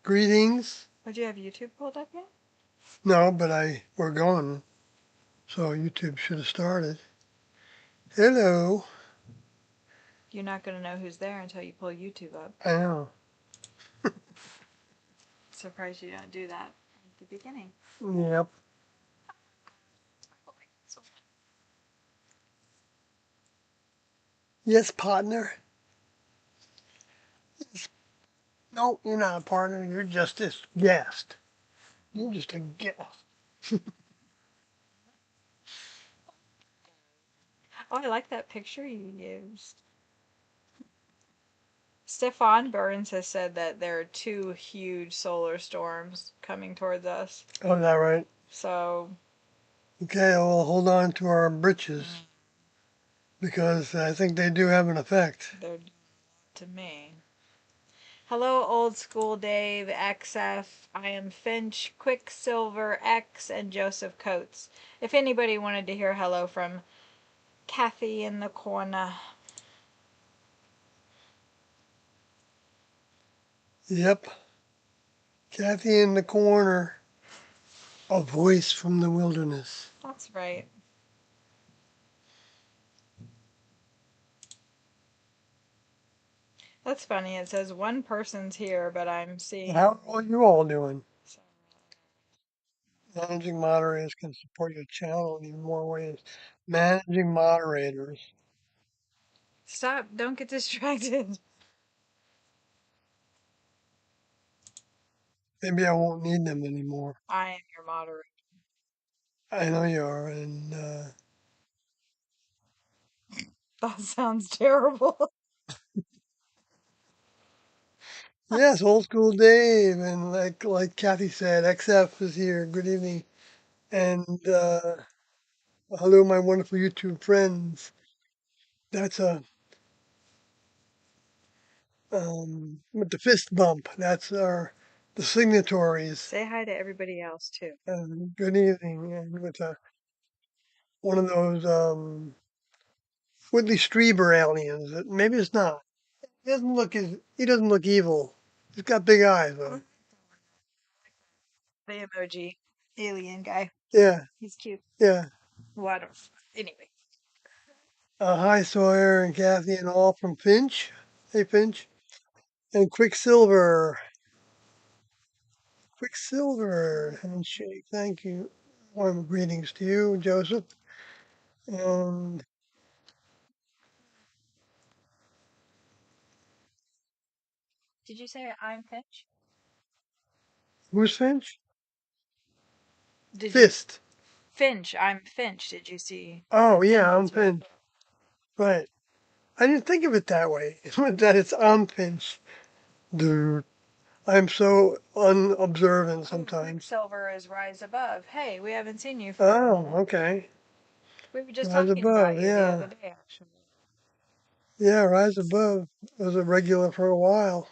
Greetings. Would you have YouTube pulled up yet? No, but we're going, so YouTube should have started. Hello. You're not going to know who's there until you pull YouTube up. I know. Surprised you don't do that at the beginning. Yep. Yes, partner. No, you're not a partner. You're just a guest. You're just a guest. Oh, I like that picture you used. Stefan Burns has said that there are two huge solar storms coming towards us. Oh, is that right? So, Okay, we'll hold on to our britches because I think they do have an effect. they're to me. Hello, old school Dave, XF. I am Finch, Quicksilver, X, and Joseph Coates. If anybody wanted to hear hello from Kathy in the corner. Yep. Kathy in the corner. A voice from the wilderness. That's right. That's funny. It says one person's here, but I'm seeing. How are you all doing? So, Managing moderators can support your channel in even more ways. Managing moderators. stop! Don't get distracted. Maybe I won't need them anymore. I am your moderator. I know you are. And That sounds terrible. yes, old school Dave. And like Kathy said, XF is here. Good evening. And hello, my wonderful YouTube friends. That's with the fist bump. That's the signatories. Say hi to everybody else too. Good evening. And with one of those Whitley Strieber aliens. Maybe it's not. He doesn't look evil. He's got big eyes though. The emoji alien guy. Yeah, He's cute. yeah. Well, I don't. Anyway. Hi Sawyer and Kathy and all from Finch. Hey Finch. And Quicksilver. Quicksilver. Handshake. Thank you. Warm greetings to you, Joseph. And Did you say I'm Finch? who's Finch? Did you Fist. Finch? I'm Finch. Did you see? Oh I'm yeah, Finch. I'm It's right. Finch. Right. I didn't think of it that way. that it's I'm Finch. Dude. I'm so unobservant Oh, sometimes. Quicksilver is rise above. Hey, we haven't seen you for a Oh, minute. okay. We were just Rise talking about above, you the yeah. other day, actually. Yeah, Rise Above was a regular for a while.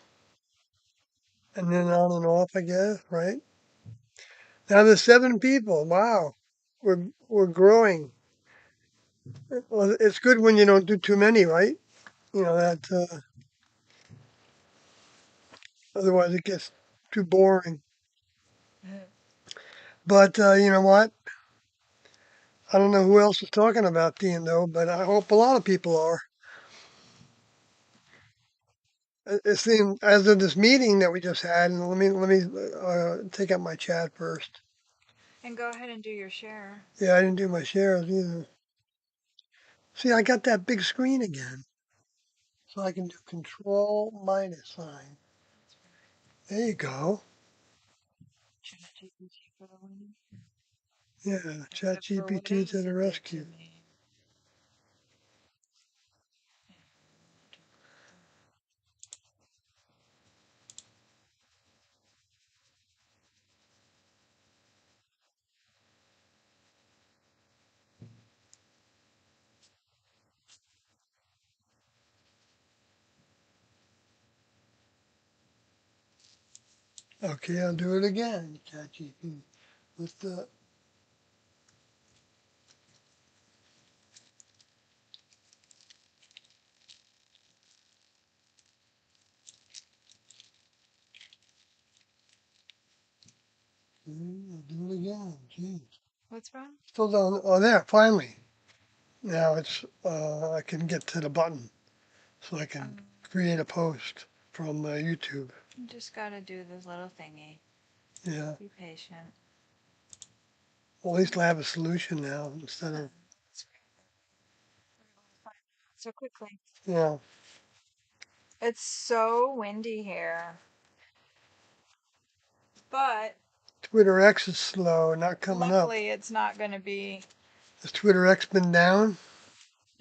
And then on and off, I guess, right? Now there's 7 people. Wow. We're growing. Well, it's good when you don't do too many, right? You know, that otherwise it gets too boring. But you know what? I don't know who else is talking about though, but I hope a lot of people are. It seemed as of this meeting that we just had, and let me take out my chat first. And go ahead and do your share. Yeah, I didn't do my shares either. See, I got that big screen again, so I can do control minus sign. There you go. ChatGPT for the win. Yeah, chat Except for what GPT to the Asa did to rescue. me. Okay, I'll do it again. Chat GPT with the. I'll do it again. Jeez. What's wrong? Still don't. Oh, there. Finally. Now it's. I can get to the button, so I can create a post from YouTube. You just gotta do this little thingy. Yeah. Be patient. Well, at least I have a solution now instead of. So quickly. Yeah. It's so windy here. But Twitter X is slow, not coming up. luckily it's not gonna be Has Twitter X been down?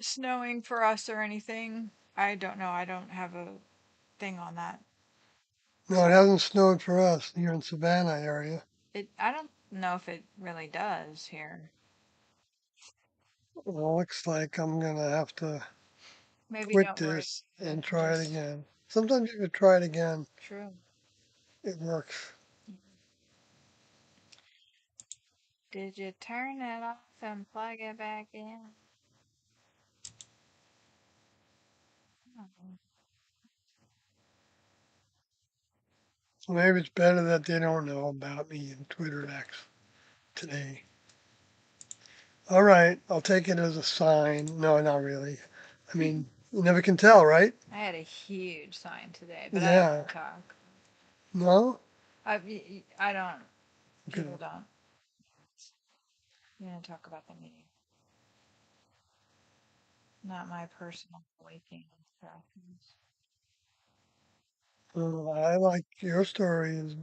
snowing for us or anything. I don't know. I don't have a thing on that. No, it hasn't snowed for us here in Savannah area. I don't know if it really does here. Well, looks like I'm gonna have to Maybe quit don't worry this about and it and try it just again. Sometimes if you try it again, true. it works. Did you turn it off and plug it back in? Oh. So maybe it's better that they don't know about me in Twitter X today. All right, I'll take it as a sign. No, not really. I mean, you never can tell, right? I had a huge sign today, but I don't Yeah. want to talk. No? I don't. Okay. People don't. You don't talk about the meeting, not my personal waking preference. I like your story is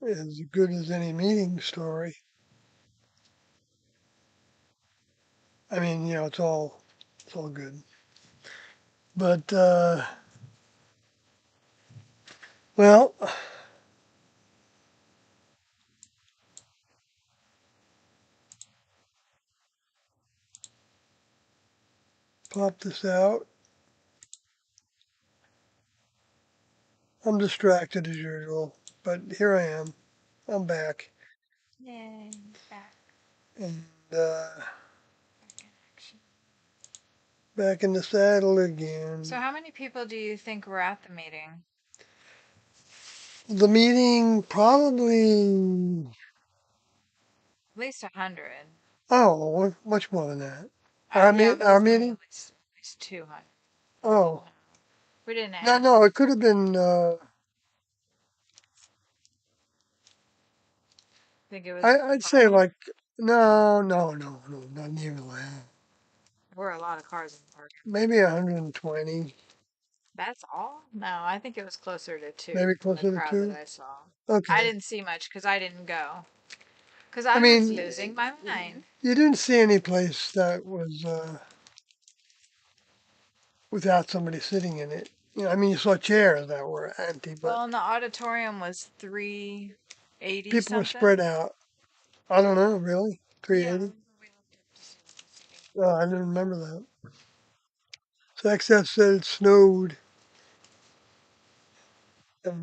as good as any meeting story. I mean, it's all good. But well, pop this out. I'm distracted as usual, but here I am. I'm back, Yay, back, and back in action. back in the saddle So, again. how many people do you think were at the meeting? The meeting probably. At least 100. Oh, much more than that. Yeah, but Our let's say meeting. at least 200. Oh, We didn't no, ask. no, it could have been. Think it was I'd say 500. like no, no, no, no, not even that. There were a lot of cars in the park. Maybe 120, That's all? No, I think it was closer to two maybe from the closer to crowd that two. I saw. I Okay. didn't see much because I didn't go. Because I I was mean, losing my mind. you didn't see any place that was without somebody sitting in it. I mean, you saw chairs that were empty, but Well, and the auditorium was 380 people were spread something. out. I don't know, really. Yeah, 380? remember we looked up to see what the city. Oh, I didn't remember that. So XF said it snowed a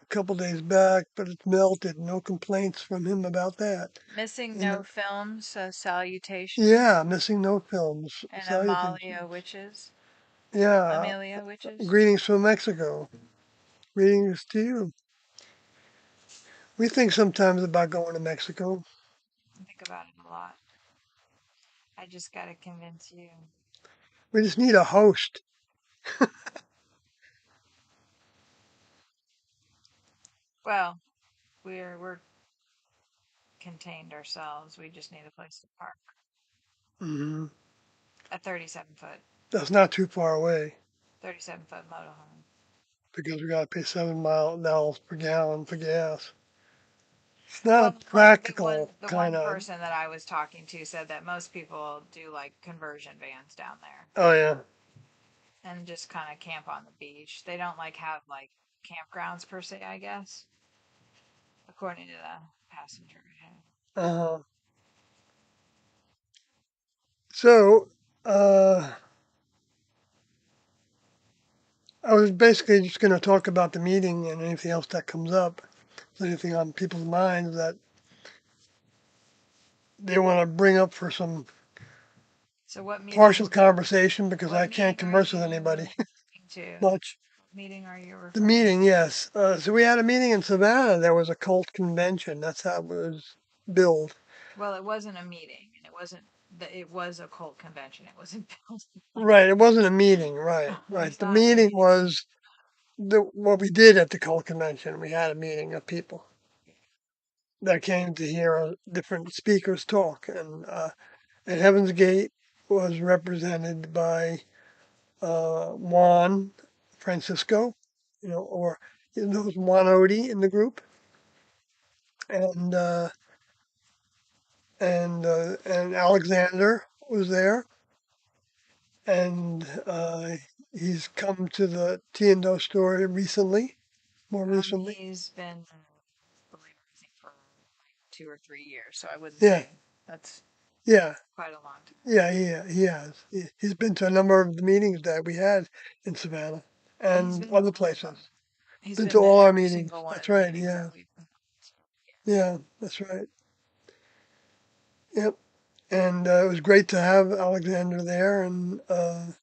couple days back, but it's melted. No complaints from him about that. Missing And no films, yeah, salutations, missing no films. and Amalia Salutations. Witches. Yeah, Amelia Witches. greetings from Mexico. Greetings to you. We think sometimes about going to Mexico. I think about it a lot. I just gotta convince you. We just need a host. Well, we're contained ourselves. We just need a place to park. Hmm. A 37-foot, That's not too far away 37-foot motorhome. because we got to pay $7 per gallon for gas. It's not a Well, practical the kind one of. person that I was talking to said that most people do like conversion vans down there Oh yeah. and just kind of camp on the beach. They don't like have like campgrounds per se, I guess, according to the passenger. Uh-huh. So, uh, I was basically just going to talk about the meeting and anything else that comes up. Anything on people's minds that they want to bring up for some So partial conversation because what I can't meeting are converse with you anybody going to? much. meeting are you The referring meeting, to? yes. So we had a meeting in Savannah. There was a cult convention. That's how it was billed. Well, it wasn't a meeting, and it wasn't. It was a cult convention. It wasn't built like. Right. It wasn't a meeting. Right. Right. It's The not a meeting meeting. was what we did at the cult convention. We had a meeting of people that came to hear different speakers talk, and Heaven's Gate was represented by Juan Francisco, or there was Juan Odie in the group, and and Alexander was there, and he's come to the T and O store recently, more recently. He's been a believer, I think, for like 2 or 3 years. So I wouldn't Yeah, say that's yeah, quite a long time. yeah. He has. He's been to a number of the meetings that we had in Savannah He's and been to other all of them. places. He's Been to been to all our every meetings. single one of That's the right. meetings Yeah, that we've been. yeah. That's right. Yep. And it was great to have Alexander there, and I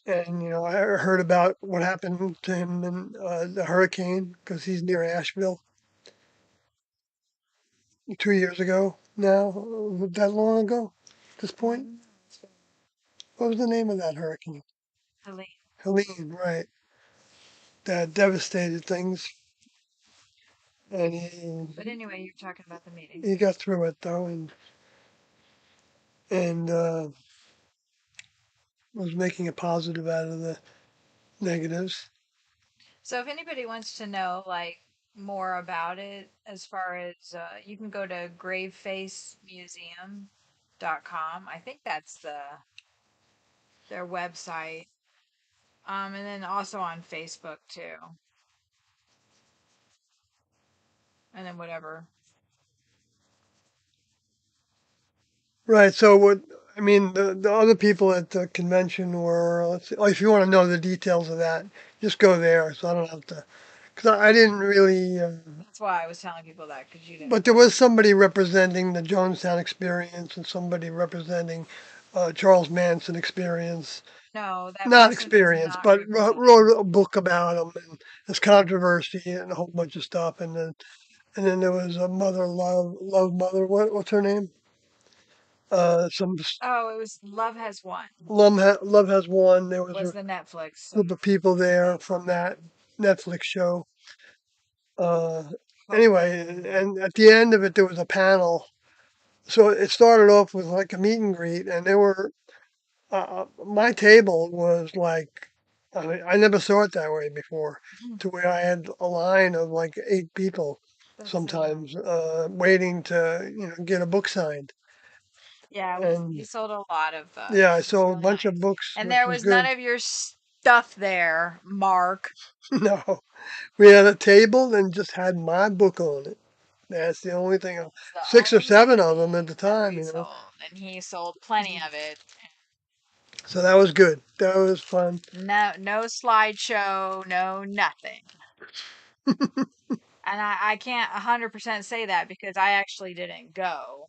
heard about what happened to him in the hurricane because he's near Asheville 2 years ago now. Was that long ago at this I point? don't know. It's been What was the name of that hurricane? Helene. Helene, right? That devastated things, and But anyway, you're talking about the meeting. he got through it though, and was making a positive out of the negatives. So if anybody wants to know like more about it, as far as you can go to gravefacemuseum.com. I think that's their website. And then also on Facebook too. And then whatever. Right. So what I mean, the other people at the convention were. Let's see, if you want to know the details of that, just go there. So I don't have to, because I didn't really. That's why I was telling people that because you didn't But there go. was somebody representing the Jonestown experience and somebody representing Charles Manson experience. No, that Not person was experience, not but representing. wrote a book about him, and there's controversy and a whole bunch of stuff. And then there was a mother, love mother. What's her name? Some Oh, it was Love Has Won Love Has Won. There was was a the Netflix group of people there thing from on that that. Netflix show. Uh, Hopefully. anyway, and at the end of it, there was a panel. So it started off with like a meet and greet, and there were my table was like, I mean, I never saw it that way before, to where I had a line of like 8 people That's sometimes waiting to get a book signed. yeah, he And sold a lot of yeah, I it was saw a really bunch of nice. books, And which there was was none good. of your stuff there, Mark. No, we had a table and just had my book on it. That's the only thing. It's the 6 or 7 only of them at thing the that time, we sold, and he sold plenty of it. So that was good. That was fun. No slideshow, no nothing. And I can't 100% say that because I actually didn't go.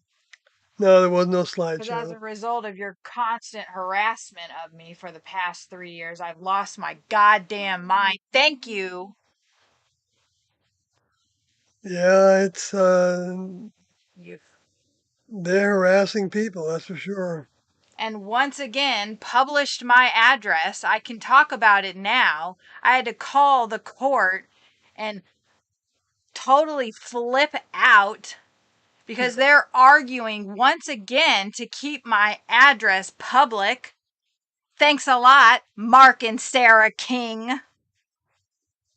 No, there was no Because as slideshow. a result of your constant harassment of me for the past 3 years, I've lost my goddamn mind. Thank you. Yeah, it's You. they're harassing people, that's for sure. And once again, published my address. I can talk about it now. I had to call the court and totally flip out because Yeah, they're arguing once again to keep my address public. Thanks a lot, Mark and Sarah King,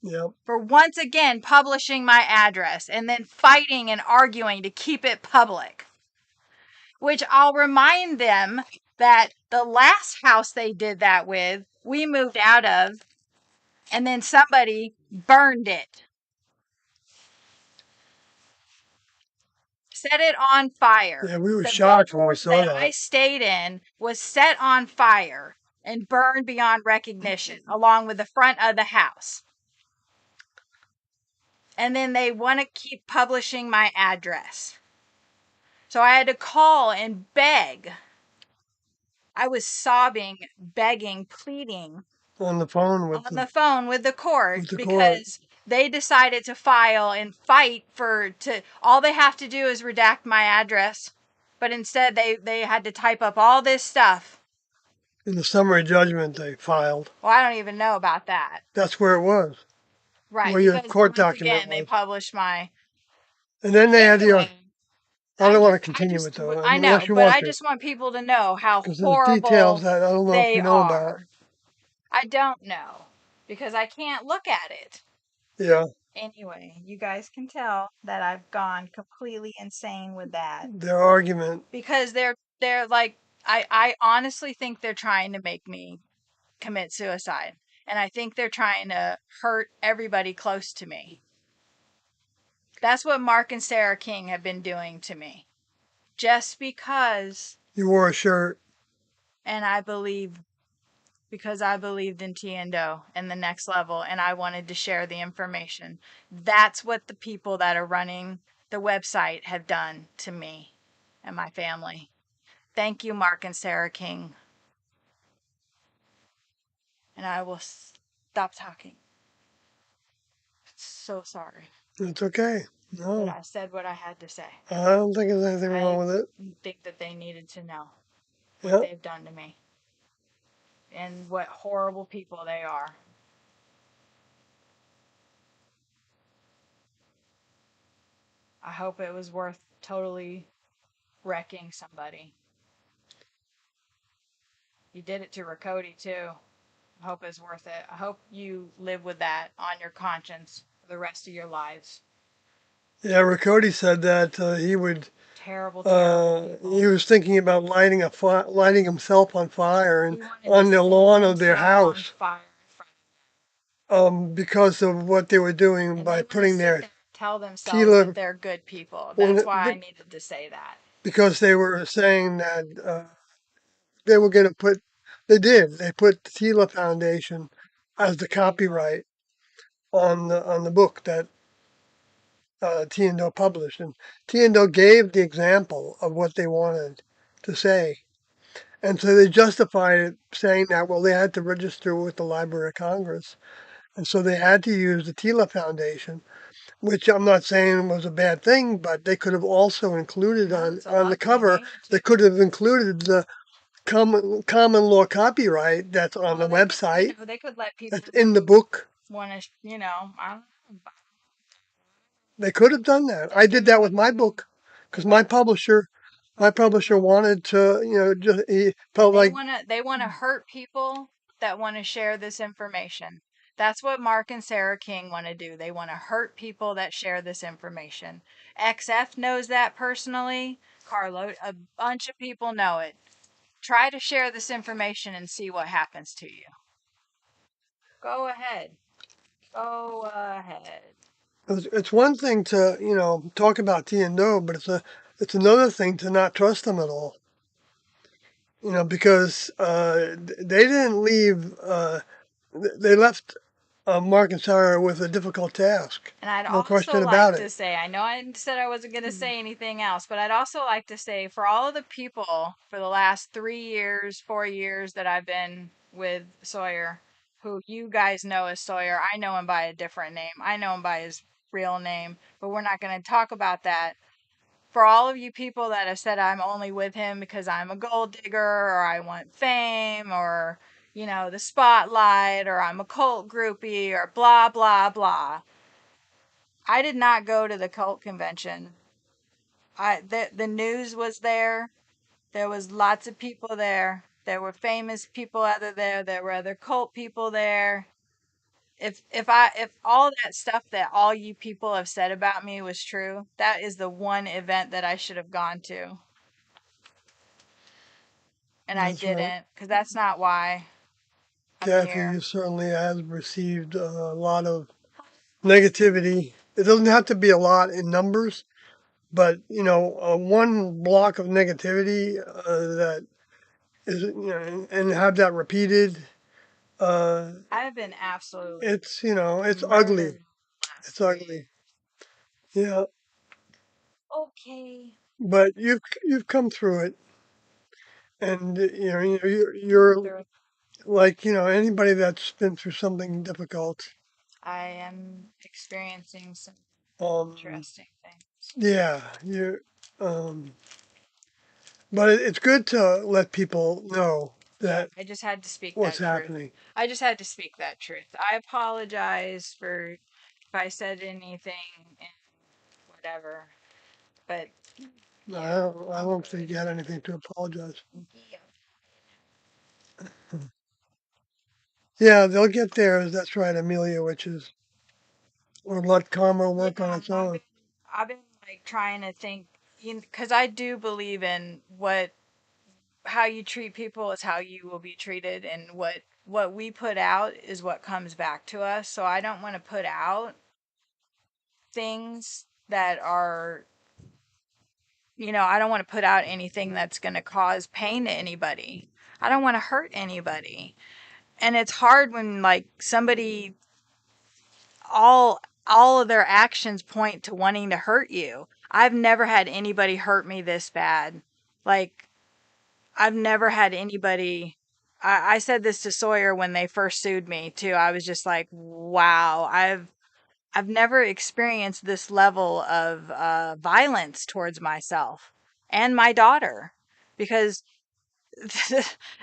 yeah, for once again publishing my address and then fighting and arguing to keep it public. Which I'll remind them that the last house they did that with, we moved out of, and then somebody burned it, set it on fire. yeah. We were The shocked when we bedroom saw that I that. stayed in was set on fire and burned beyond recognition, along with the front of the house. And then they want to keep publishing my address. So I had to call and beg. I was sobbing, begging, pleading on the phone on the phone with the court with the court. because they decided to file and fight for to all they have to do is redact my address, but instead they had to type up all this stuff. In the summary judgment they filed. Well, I don't even know about that. That's where it was, Right, where your because court once document again they was. published my And then they had the. anyway. I don't want to continue it though, I know, unless you but want I to, just want people to know how because there's details horrible that I don't know if they you know about. are. I don't know because I can't look at it. Yeah, Anyway, you guys can tell that I've gone completely insane with that their argument. because they're like I honestly think they're trying to make me commit suicide. And I think they're trying to hurt everybody close to me. That's what Mark and Sarah King have been doing to me. Just because You wore a shirt. and I believe because I believed in Tiendo and the next level and I wanted to share the information. That's what the people that are running the website have done to me and my family. Thank you, Mark and Sarah King. And I will stop talking. So sorry. It's okay. But No, I said what I had to say. I don't think there's anything wrong I with it. think that they needed to know what Yeah, they've done to me and what horrible people they are. I hope it was worth totally wrecking somebody. You did it to Rakoti too. I hope it's worth it. I hope you live with that on your conscience for the rest of your lives. yeah. Riccoti said that he would. Terrible, terrible He people. was thinking about lighting himself on fire and He wanted to on the set lawn of their himself on house, fire in front because of what they were doing and by they want to putting sit their there and tell themselves that Tila they're good people. That's when why I needed to say that. because they were saying that they were going to put. They did. They put the Tila Foundation as the Unbelievable. copyright on the book that Tiendo published, and Tiendo gave the example of what they wanted to say. And so they justified it saying that, well, they had to register with the Library of Congress. And so they had to use the Tila Foundation, which I'm not saying was a bad thing, but they could have also included No, it's a on the lot. They cover, needed to. they could have included the common law copyright that's on Well, the they could, website, they could let people that's in the book. want to, I don't know. They could have done that. They I could did have that with let my people, book they because could have my let publisher people, wanted to, just he felt like they want to hurt people that want to share this information. That's what Mark and Sarah King want to do. They want to hurt people that share this information. XF knows that personally. Carlo, a bunch of people know it. Try to share this information and see what happens to you. Go ahead. Go ahead. it's one thing to talk about T and O, but it's another thing to not trust them at all. Because they didn't leave. They left Mark and Sarah with a difficult task. And I'd No also question about like to it. say, I know I said I wasn't going to say anything else, but I'd also like to say for all of the people for the last 3 years, 4 years that I've been with Sawyer, who you guys know as Sawyer, I know him by a different name. I know him by his real name, but we're not going to talk about that. For all of you people that have said I'm only with him because I'm a gold digger or I want fame or, the spotlight or I'm a cult groupie or blah, blah, blah. I did not go to the cult convention. The news was there. There was lots of people there. There were famous people other there. There were other cult people there. If all that stuff that all you people have said about me was true, that is the one event that I should have gone to, and I That's right. didn't because that's not why I'm Kathy here. certainly has received a lot of negativity. It doesn't have to be a lot in numbers, but one block of negativity that is, and have that repeated. Uh, I've been absolutely it's ugly. murdered It's last week. ugly. Yeah, Okay. but you've come through it, and Come through. like, anybody that's been through something difficult, I am experiencing some um, interesting things. yeah, um, but it's good to let people know Yeah, that I just had to speak what's that truth. happening. I just had to speak that truth. I apologize for if I said anything and whatever, but yeah, I I'm don't think good. you had anything to apologize for. Yeah. Yeah, they'll get there. That's right, Amelia, which is, or let karma Yeah, work on its I've own. been I've been like trying to think, because I do believe in what how you treat people is how you will be treated, and what we put out is what comes back to us. So I don't want to put out things that are, I don't want to put out anything that's going to cause pain to anybody. I don't want to hurt anybody. And it's hard when like somebody, all of their actions point to wanting to hurt you. I've never had anybody hurt me this bad. Like, I've never had anybody. I said this to Sawyer when they first sued me too. I was just like, wow, I've never experienced this level of violence towards myself and my daughter, because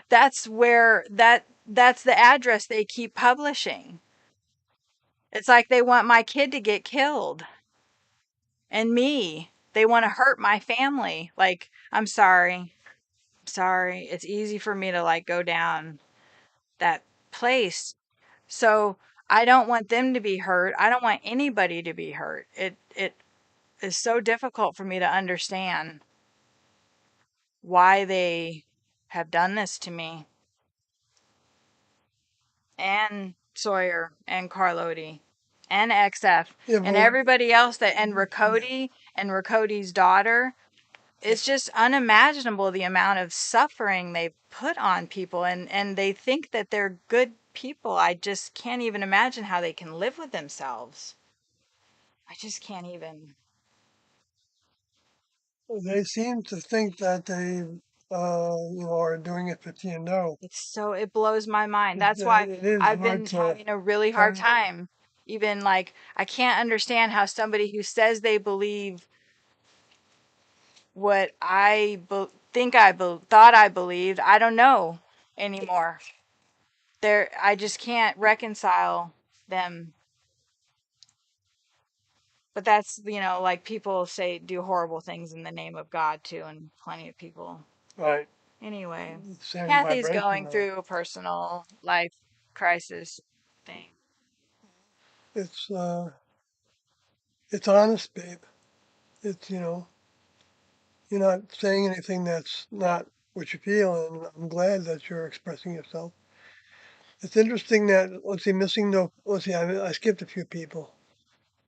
that's the address they keep publishing. It's like they want my kid to get killed and me. They want to hurt my family. Like, I'm sorry. Sorry. It's easy for me to like go down that place. So I don't want them to be hurt. I don't want anybody to be hurt. It is so difficult for me to understand why they have done this to me and Sawyer and Carloti and XF Yeah, and but everybody else that and Rakoti's daughter. It's just unimaginable the amount of suffering they put on people, and they think that they're good people. I just can't even imagine how they can live with themselves. I just can't even. they seem to think that they, are doing it for T&O. It blows my mind. That's why It is I've hard been to having a really hard kind time. Even like, I can't understand how somebody who says they believe what think thought I believed, I don't know anymore. I just can't reconcile them. But that's, like people say do horrible things in the name of God too, and plenty of people. right, Anyway, same Kathy's vibration going though. through a personal life crisis thing. It's, it's honest, babe. It's, you're not saying anything that's not what you feel, and I'm glad that you're expressing yourself. It's interesting that, let's see, missing no, let's see, I skipped a few people.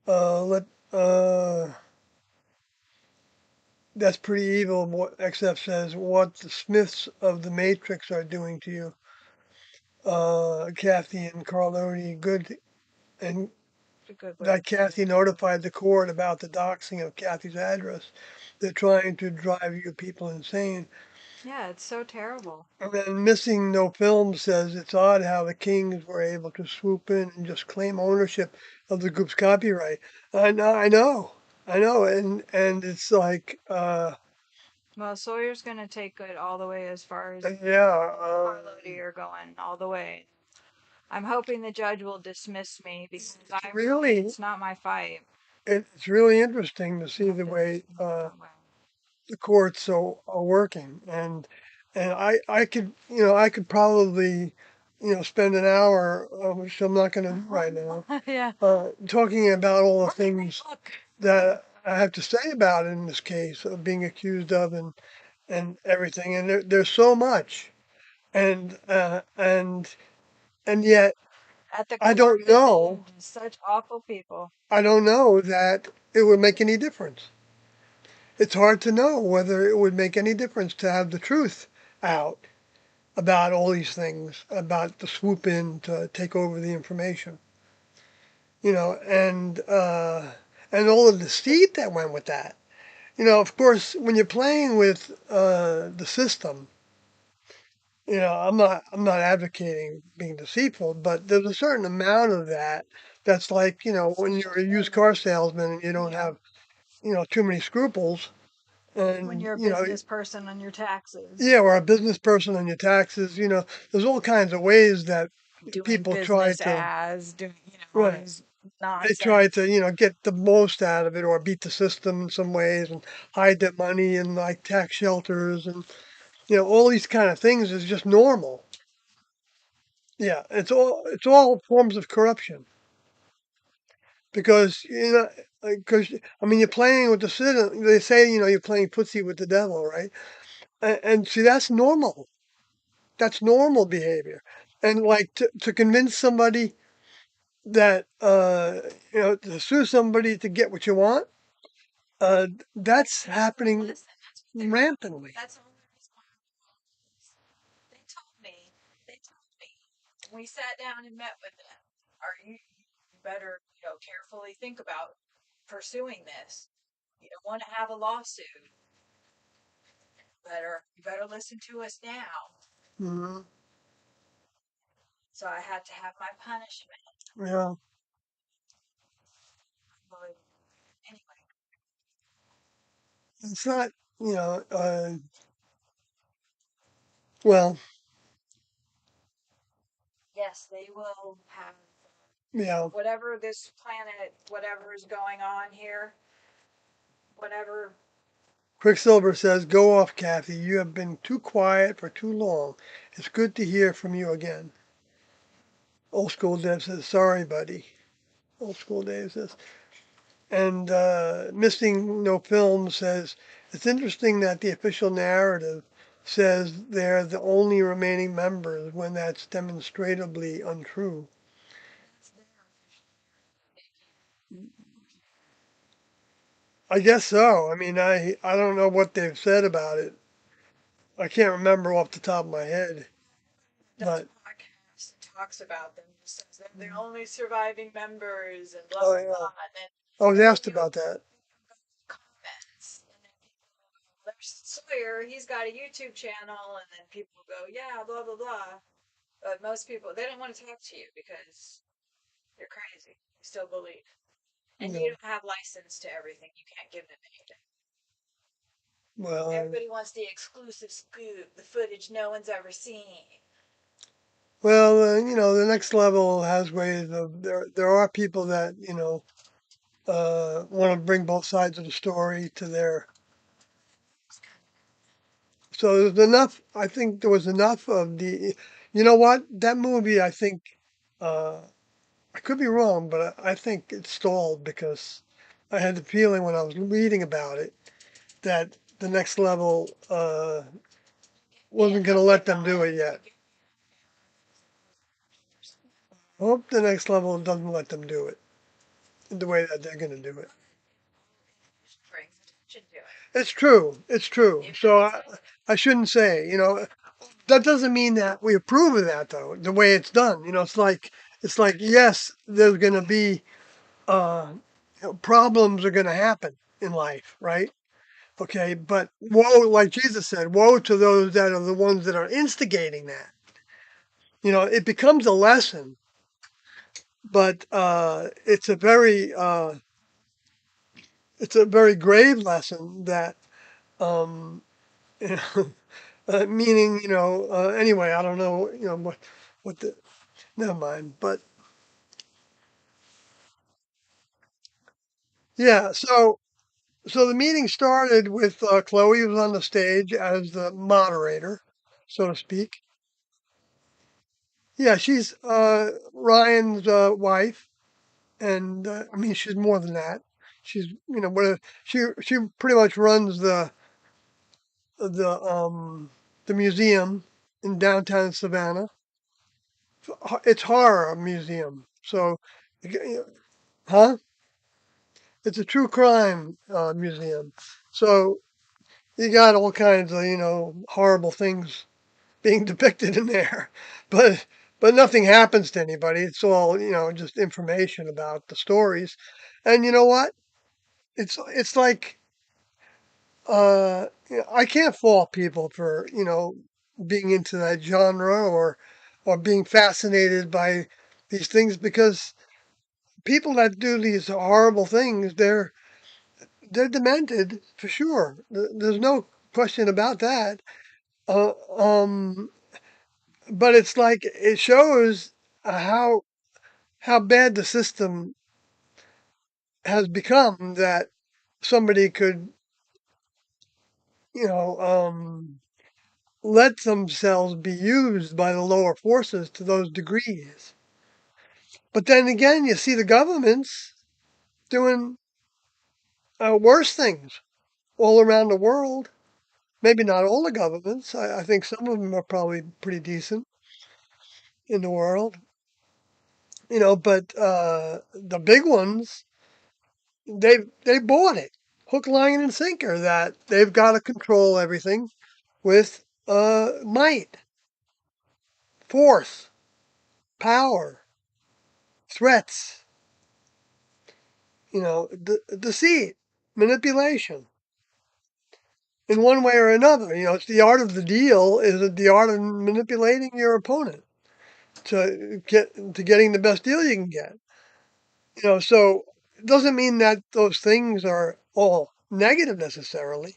Let, uh, that's pretty evil, what XF says, what the Smiths of the Matrix are doing to you. Kathy and Carloni, good, and It's a good way to that put it. Kathy notified the court about the doxing of Kathy's address. They're trying to drive you people insane. Yeah, it's so terrible. And then Missing No Film says it's odd how the Kings were able to swoop in and just claim ownership of the group's copyright. I know, and it's like, Well, Sawyer's gonna take it all the way as far as yeah, Carloti are going all the way. I'm hoping the judge will dismiss me because it's really, it's not my fight. it's really interesting to I see hope the they way dismiss it that way. the courts are working, and I could, I could probably, spend an hour, which I'm not going to do right now, Yeah. talking about all the things Look. that I have to say about it in this case of being accused of and everything. And there's so much. And, and yet At the I core don't of it, know, they're just such awful people. I don't know that it would make any difference. It's hard to know whether it would make any difference to have the truth out about all these things, about the swoop in to take over the information, and all the deceit that went with that. Of course, when you're playing with the system, I'm not advocating being deceitful, but there's a certain amount of that that's like, when It's you're a just used normal. car salesman and you don't Yeah. have, too many scruples When and, you're a business person on your taxes, yeah, or a business person on your taxes, there's all kinds of ways that doing people try business to, as, doing, all right, these they try nonsense. to, get the most out of it or beat the system in some ways and hide their money in like tax shelters and, all these kind of things is just normal. Yeah, it's all forms of corruption because because I mean you're playing with the citizen. They say you're playing footsie with the devil, right? And see that's normal. That's normal behavior. And like to convince somebody that to sue somebody to get what you want, that's They just won't happening listen. That's what they're doing. rampantly. That's the only reason why I'm calling this. They told me, they told me, when we sat down and met with them, are you better, carefully think about pursuing this. You don't want to have a lawsuit. You better listen to us now. Hmm. So I had to have my punishment. Yeah, But anyway, it's not. You know, uh, well, yes, they will have yeah. whatever this planet, whatever is going on here, whatever. Quicksilver says, "Go off, Kathy. You have been too quiet for too long. It's good to hear from you again." Old School Dave says, "Sorry, buddy." Old School Dave says, and Missing No Film says, "It's interesting that the official narrative says they're the only remaining members when that's demonstrably untrue." That's their official narrative. I guess so. I mean, I don't know what they've said about it. I can't remember off the top of my head, Does but podcasts and talks about them, just says they're the only surviving members and blah oh blah yeah, blah, I was and then asked you about that. go to the comments, and then people will go, well, there's Sawyer, he's got a YouTube channel, and then people go, yeah, blah blah blah. But most people they don't want to talk to you because you're crazy. You still believe, and Yeah. you don't have license to everything. You can't give them anything. Well, Everybody wants the exclusive scoop, the footage no one's ever seen. the next level has ways of there are people that want to bring both sides of the story to their. So there's enough. I think there was enough of the. You know what? That movie, I think, uh, I could be wrong, but I think it stalled because I had the feeling when I was reading about it that the next level Yeah, wasn't going to they'll let get them do going. it yet. Yeah, I hope the next level doesn't let them do it the way that they're going to do it. brings attention to it. It's true. It's true. It So brings I shouldn't say, that doesn't mean that we approve of that though, the way it's done. It's like yes, there's going to be uh, problems are going to happen in life, right? Okay, but woe, like Jesus said, woe to those that are the ones that are instigating that. It becomes a lesson, but it's a very grave lesson that um, meaning, anyway, I don't know, what the, never mind. But yeah, so the meeting started with Chloe was on the stage as the moderator, so to speak. Yeah, she's Ryan's wife, and I mean she's more than that. She's she pretty much runs the museum in downtown Savannah. It's horror museum, so huh? It's a true crime museum. So you got all kinds of horrible things being depicted in there, but nothing happens to anybody. It's all just information about the stories, and you know what? It's like I can't fault people for being into that genre or being fascinated by these things because people that do these horrible things, they're demented for sure. There's no question about that. Uh, um, but it's like it shows how bad the system has become that somebody could, you know, let themselves be used by the lower forces to those degrees. But then again, you see the governments doing worse things all around the world. Maybe not all the governments. I think some of them are probably pretty decent in the world, but the big ones, they bought it, hook, line, and sinker. That they've got to control everything with might, force, power, threats, deceit, manipulation, in one way or another. It's the art of the deal. Is it the art of manipulating your opponent to getting the best deal you can get? So it doesn't mean that those things are all negative necessarily.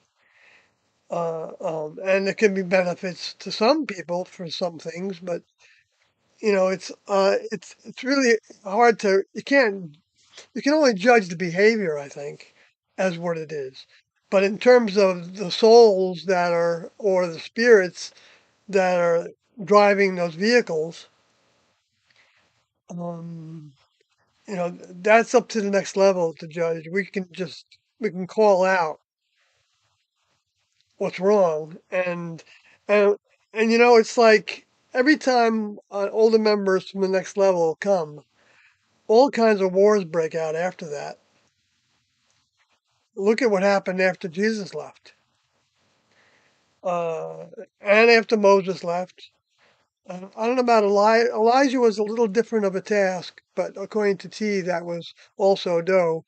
And there can be benefits to some people for some things, but it's really hard to you can only judge the behavior, I think, as what it is. But in terms of the souls that are or the spirits that are driving those vehicles, um, that's up to the next level to judge. We can call out what's wrong, and it's like every time older members from the next level come, all kinds of wars break out after that. Look at what happened after Jesus left, uh, and after Moses left. I don't know about Elijah. Elijah was a little different of a task, but according to T, that was also Doe's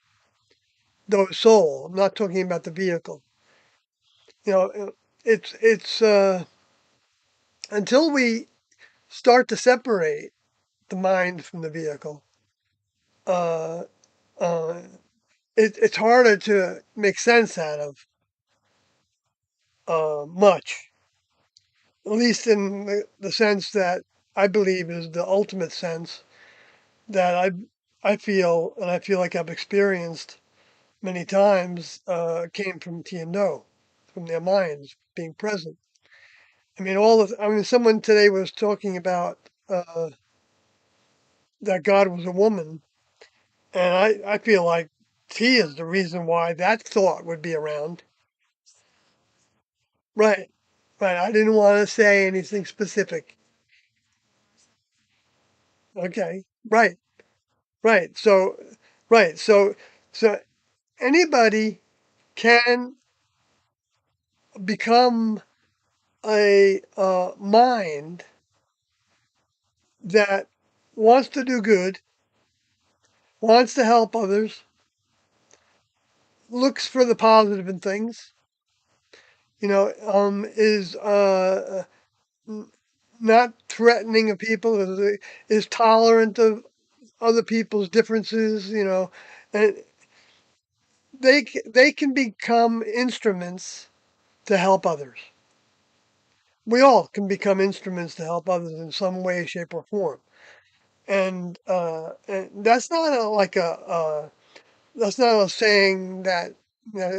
soul. I'm not talking about the vehicle. You know, it's until we start to separate the mind from the vehicle, uh, uh, it's harder to make sense out of much, at least in the sense that I believe is the ultimate sense that I feel, and I feel like I've experienced many times, came from T and Do, from their minds being present. I mean, someone today was talking about that God was a woman, and I feel like T is the reason why that thought would be around. Right, right. I didn't want to say anything specific. Okay, right, right. Right. So anybody can become a mind that wants to do good, wants to help others, looks for the positive in things, is not threatening of people, is tolerant of other people's differences, and they can become instruments to help others. We all can become instruments to help others in some way, shape, or form. And that's not that's not a saying that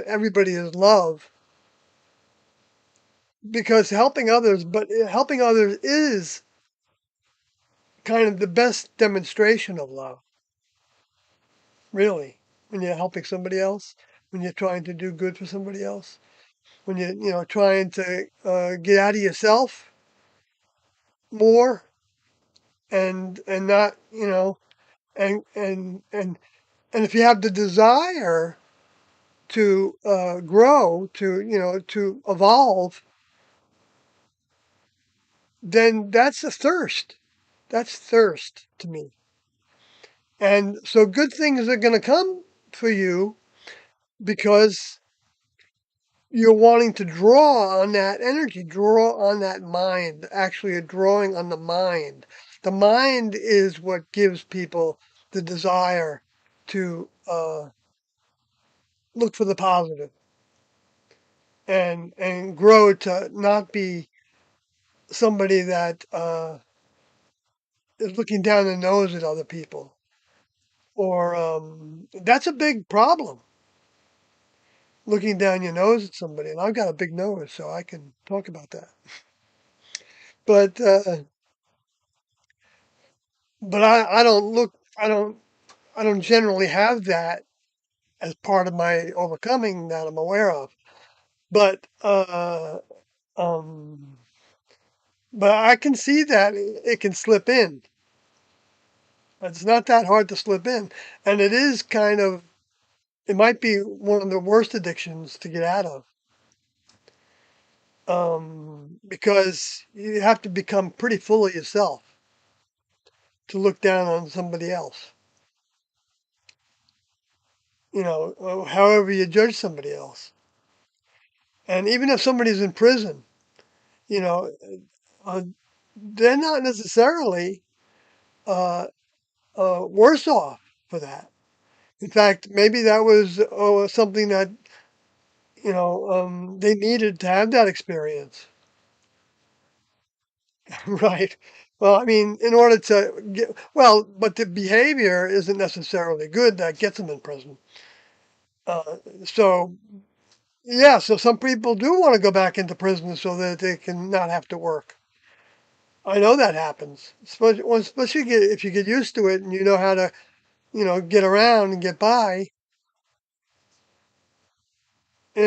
everybody is love because helping others is kind of the best demonstration of love, really. When you're helping somebody else, when you're trying to do good for somebody else, when you're trying to get out of yourself more and not and and if you have the desire to grow, to evolve, then that's a thirst. That's thirst to me. And so good things are going to come for you because you're wanting to draw on that energy, draw on that mind, actually a drawing on the mind. The mind is what gives people the desire to look for the positive and grow to not be somebody that is looking down the nose at other people. Or that's a big problem, looking down your nose at somebody. And I've got a big nose, so I can talk about that. But I don't look I don't generally have that as part of my overcoming that I'm aware of. But um, but I can see that it can slip in. It's not that hard to slip in, and it is kind of it might be one of the worst addictions to get out of. Because you have to become pretty full of yourself to look down on somebody else. You know, however you judge somebody else. And even if somebody's in prison, you know, uh, they're not necessarily uh, worse off for that. In fact, maybe that was something that they needed to have that experience, right? Well, I mean, in order to get but the behavior isn't necessarily good that gets them in prison. So yeah, so some people do want to go back into prison so that they can not have to work. I know that happens, especially if you get used to it and you know how to get around and get by. You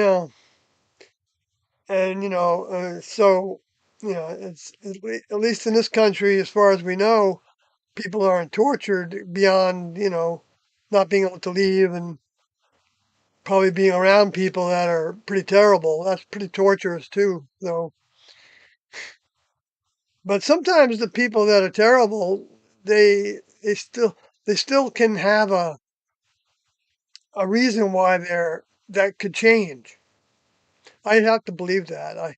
know, and so at least in this country, as far as we know, people aren't tortured beyond not being able to leave and probably being around people that are pretty terrible. That's pretty torturous too, though. But sometimes the people that are terrible, they still can have a reason why that could change. I have to believe that. I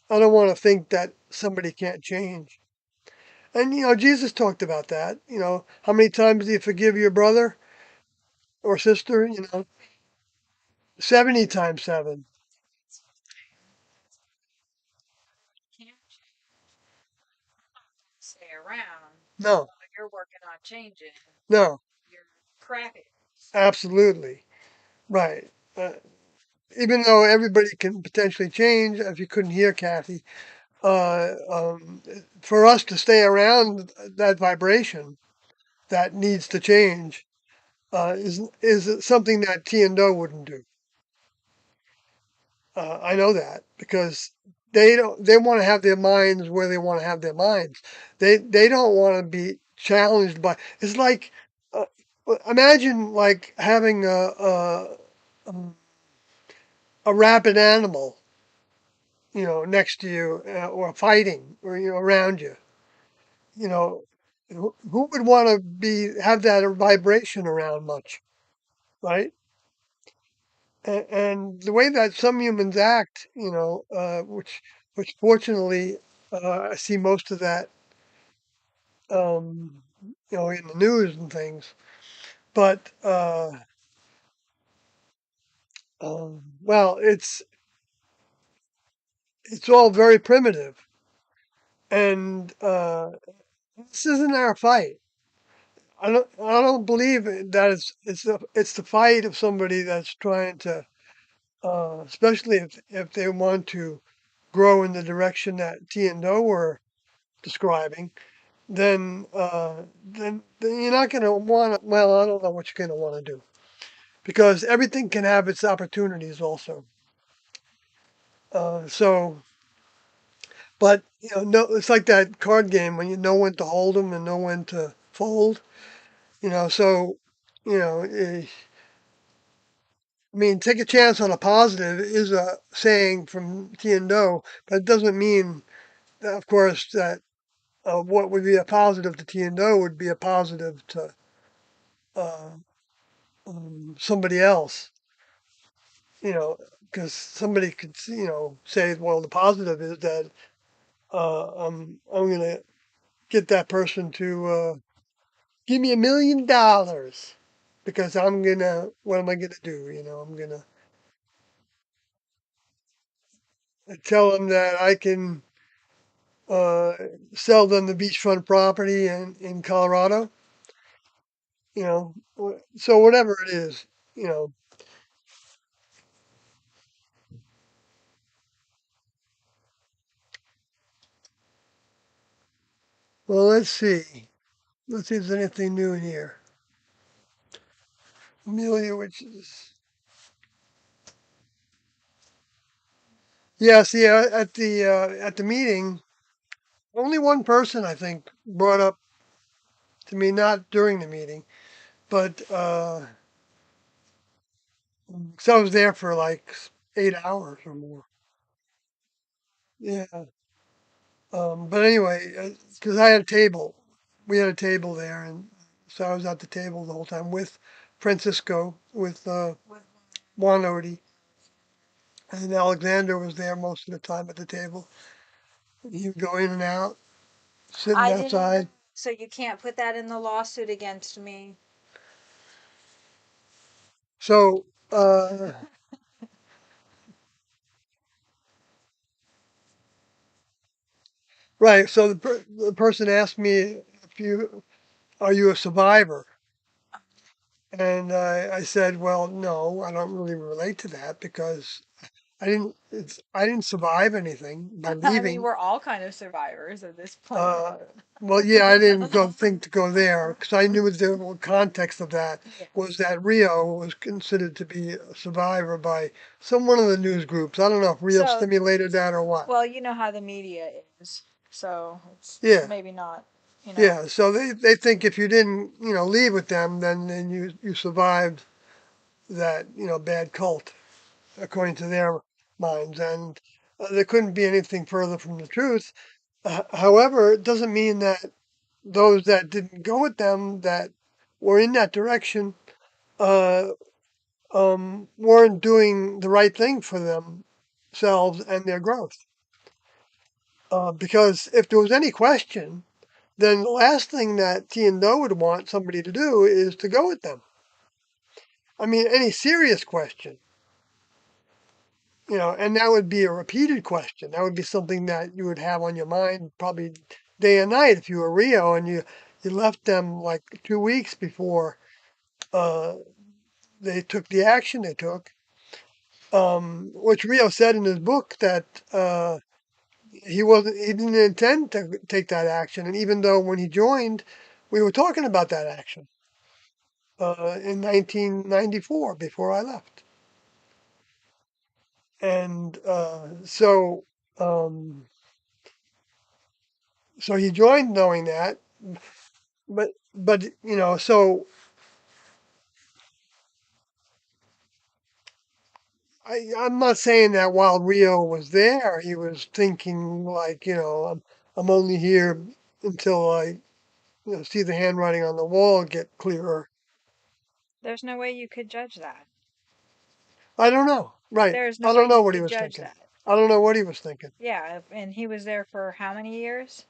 I don't want to think that somebody can't change. And Jesus talked about that. How many times do you forgive your brother or sister? 70 times 7. Can't stay around. No, But you're working on changing. no, You're cracking. absolutely. Right. Even though everybody can potentially change, if you couldn't hear Kathy, uh, um, for us to stay around that vibration that needs to change is something that T and Do wouldn't do. I know that because they want to have their minds where they want to have their minds. They don't want to be challenged by. It's like uh, imagine like having um, a rabid animal, next to you or fighting or around you. You know, who would want to be have that vibration around much, right? And the way that some humans act, which fortunately I see most of that, um, in the news and things. But well, it's all very primitive, and this isn't our fight. I don't believe that it's the fight of somebody that's trying to, especially if they want to grow in the direction that T and O were describing, then you're not going to want to. Well, I don't know what you're going to want to do because everything can have its opportunities also. So, but no, it's like that card game when you know when to hold them and know when to fold. So I mean, take a chance on a positive is a saying from T and Do, but it doesn't mean, that, of course, that what would be a positive to T and Do would be a positive to uh, somebody else. you know, because somebody could, say, well, the positive is that I'm going to get that person to give me $1 million because I'm gonna. What am I gonna do? I'm gonna tell them that I can uh, sell them the beachfront property in Colorado. So whatever it is, you know. Well, let's see. Let's see if there's anything new in here. Amelia, which is yeah. See, at the meeting, only one person I think brought up to me, not during the meeting, but so I was there for like 8 hours or more. Yeah. But anyway, because I had a table, we had a table there, and so I was at the table the whole time with Francisco, with Juan Odie, and Alexander was there most of the time at the table. He would go in and out, sitting I didn't know. outside. So you can't put that in the lawsuit against me. So, right. So the person asked me if you are you a survivor, and I said, well, no, I don't really relate to that because I didn't survive anything by I mean, leaving. we're all kind of survivors at this point. Uh, well, yeah, I didn't go think to go there because I knew the context of that Yeah. was that Rio was considered to be a survivor by some one of the news groups. I don't know if Rio So, stimulated that or what. well, you know how the media is. So it's Yeah, maybe not, you know. yeah. So they think if you didn't leave with them, then you survived that bad cult according to their minds, and there couldn't be anything further from the truth. However, it doesn't mean that those that didn't go with them that were in that direction uh, weren't doing the right thing for themselves and their growth. Because if there was any question, then the last thing that T and Do would want somebody to do is to go with them. I mean, any serious question, and that would be a repeated question. That would be something that you would have on your mind probably day and night if you were Rio and you left them like 2 weeks before uh, they took the action they took, which Rio said in his book that he didn't intend to take that action, and even though when he joined, we were talking about that action in 1994 before I left, and um, so he joined knowing that, but so I'm not saying that while Rio was there, he was thinking like, I'm only here until I, see the handwriting on the wall get clearer. There's no way you could judge that. I don't know. Right. There's no I way don't know you what he could was judge thinking. that. I don't know what he was thinking. Yeah, and he was there for how many years?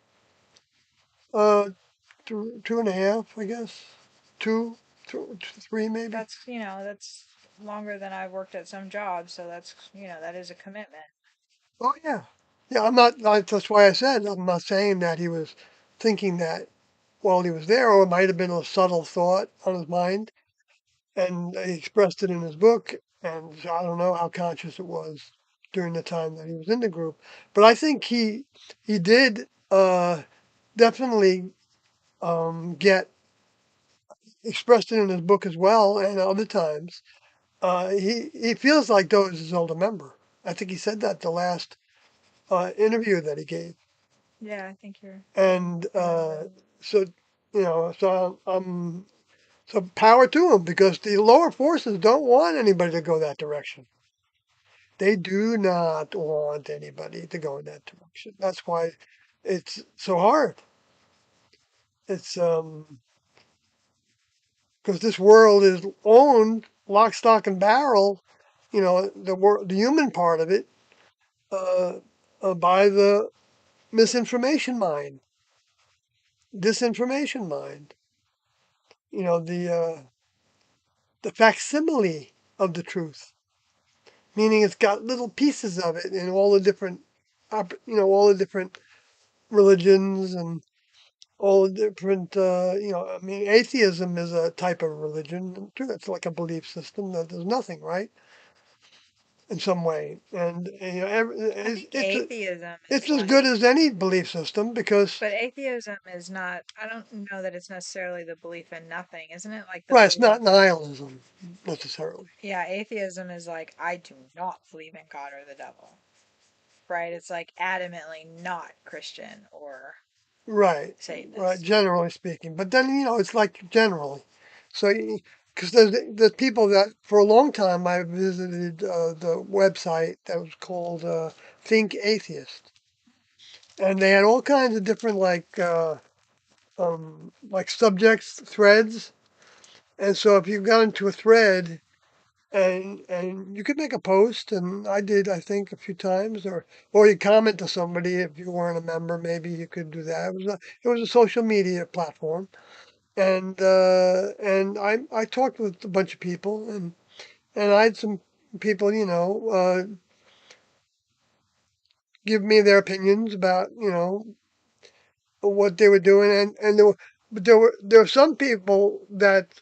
Uh, two and a half, I guess. Three, maybe. That's longer than I've worked at some jobs, so that is a commitment. Oh yeah, yeah. I'm not. That's why I said I'm not saying that he was thinking that while he was there, or it might have been a subtle thought on his mind, and he expressed it in his book. And so I don't know how conscious it was during the time that he was in the group, but I think he did definitely get expressed it in his book as well, and other times. He feels like Doe is his older member. I think he said that the last interview that he gave, Yeah, I think you're. and so so so power to him because the lower forces don't want anybody to go that direction. They do not want anybody to go in that direction. That's why it's so hard. It's because this world is owned lock, stock, and barrel the human part of it, uh, by the misinformation mind, disinformation mind. The facsimile of the truth, meaning it's got little pieces of it in all the different, all the different religions and all the different, I mean, atheism is a type of religion too. It's like a belief system that there's nothing, right? In some way, and I think it's atheism is it's as good like, as any belief system because, but atheism is not, I don't know that it's necessarily the belief in nothing. Isn't it like the right, it's not belief? nihilism necessarily. Yeah, atheism is like, I do not believe in God or the devil, right? It's like adamantly not Christian or Right, right, Satanist. generally speaking. But then, it's like generally. So, because there's people that for a long time I visited the website that was called Think Atheist, and they had all kinds of different like subjects, threads. And so if you got into a thread and you could make a post, and I did, I think, a few times, or you comment to somebody if you weren't a member, maybe you could do that. It was a social media platform, and I talked with a bunch of people, and I had some people, give me their opinions about what they were doing, and there were some people that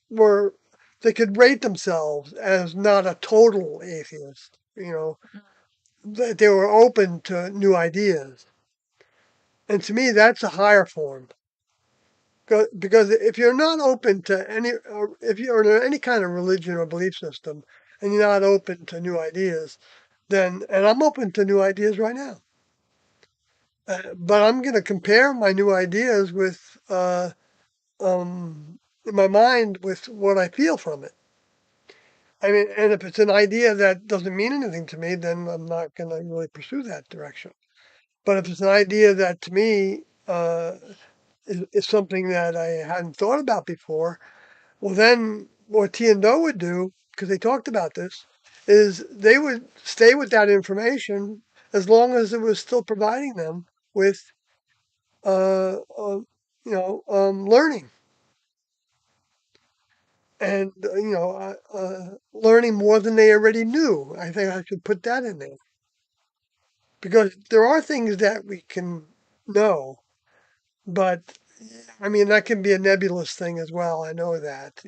were they could rate themselves as not a total atheist, that they were open to new ideas. And to me, that's a higher form. Because if you're not open to if you're in any kind of religion or belief system, and you're not open to new ideas, and I'm open to new ideas right now, but I'm going to compare my new ideas with, in my mind, with what I feel from it. I mean, and if it's an idea that doesn't mean anything to me, then I'm not going to really pursue that direction. But if it's an idea that to me is something that I hadn't thought about before, well, then what T and Do would do, because they talked about this, is they would stay with that information as long as it was still providing them with, uh, uh, learning and learning more than they already knew. I think I should put that in there because there are things that we can know, but I mean, that can be a nebulous thing as well. I know that.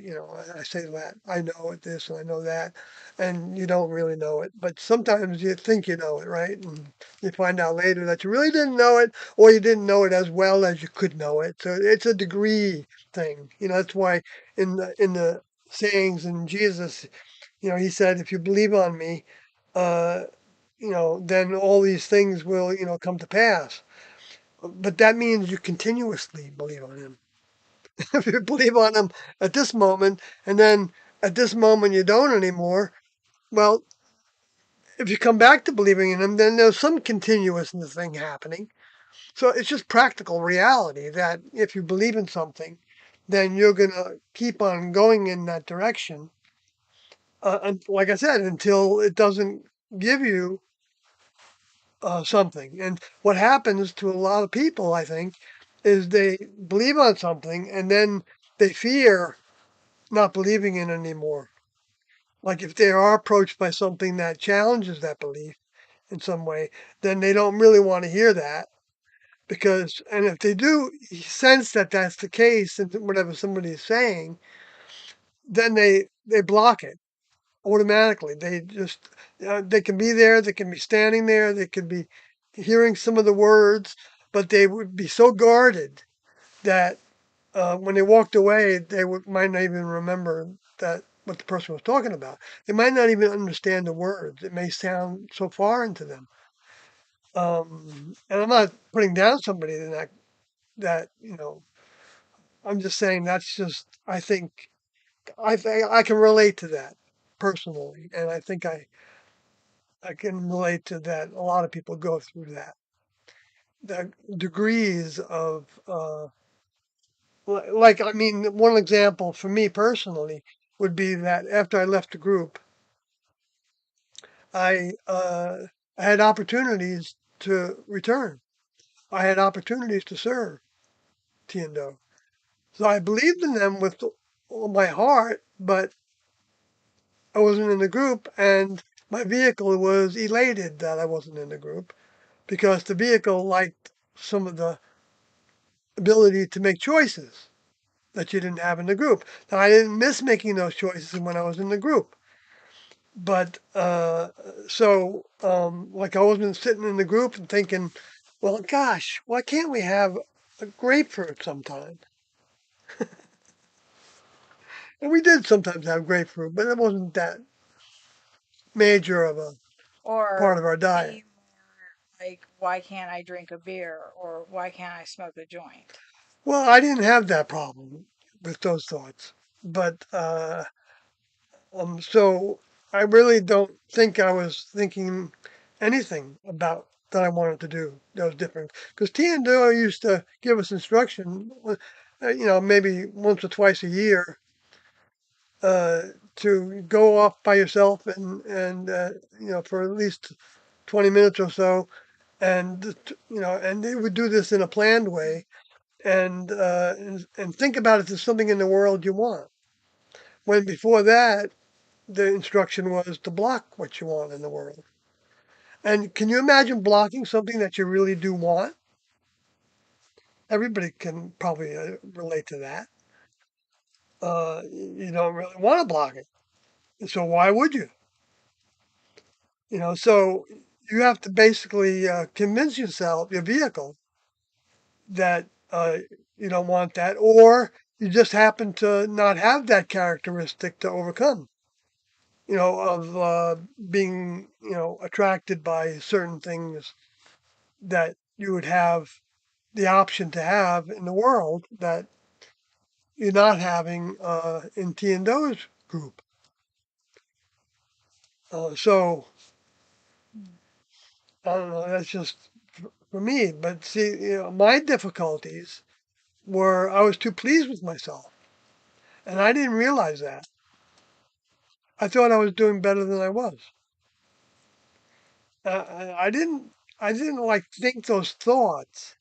I say that I know it this and I know that, and you don't really know it. But sometimes you think you know it, right? And you find out later that you really didn't know it, or you didn't know it as well as you could know it. So it's a degree thing. That's why in the sayings in Jesus, he said, "If you believe on me, uh, then all these things will, come to pass." But that means you continuously believe on him. If you believe on him at this moment, and then at this moment you don't anymore, well, if you come back to believing in him, then there's some continuous thing happening. So it's just practical reality that if you believe in something, then you're going to keep on going in that direction. And like I said, until it doesn't give you something. And what happens to a lot of people, I think, is they believe on something and then they fear not believing in it anymore. Like if they are approached by something that challenges that belief in some way, then they don't really want to hear that because, and if they do sense that that's the case and whatever somebody is saying, then they block it automatically. They just they can be there, they can be standing there, they could be hearing some of the words, but they would be so guarded that when they walked away, they might not even remember that what the person was talking about. They might not even understand the words. It may sound so foreign to them. And I'm not putting down somebody in that I'm just saying that's just I can relate to that personally, and I think I can relate to that. A lot of people go through that. The degrees of like I mean, one example for me personally would be that after I left the group, I had opportunities to return. I had opportunities to serve Tiendo. So I believed in them with all my heart, but I wasn't in the group, and my vehicle was elated that I wasn't in the group because the vehicle liked some of the ability to make choices that you didn't have in the group. Now, I didn't miss making those choices when I was in the group, but like I wasn't sitting in the group and thinking, well, gosh, why can't we have a grapefruit sometime? And we did sometimes have grapefruit, but it wasn't that major of a part Or of our diet. be more like, why can't I drink a beer? Or why can't I smoke a joint? Well, I didn't have that problem with those thoughts, but so I really don't think I was thinking anything about that I wanted to do that was different. Because T and Doe used to give us instruction, maybe once or twice a year, uh, to go off by yourself and for at least 20 minutes or so, and they would do this in a planned way, and think about if there's something in the world you want. When before that, the instruction was to block what you want in the world. And can you imagine blocking something that you really do want? Everybody can probably relate to that. You don't really want to block it. So why would you? So you have to basically convince yourself, your vehicle, that you don't want that, or you just happen to not have that characteristic to overcome, of being, attracted by certain things that you would have the option to have in the world that you're not having in T and O's group. So I don't know. That's just for me. But see, my difficulties were I was too pleased with myself, and I didn't realize that. I thought I was doing better than I was. I didn't. I didn't like think those thoughts.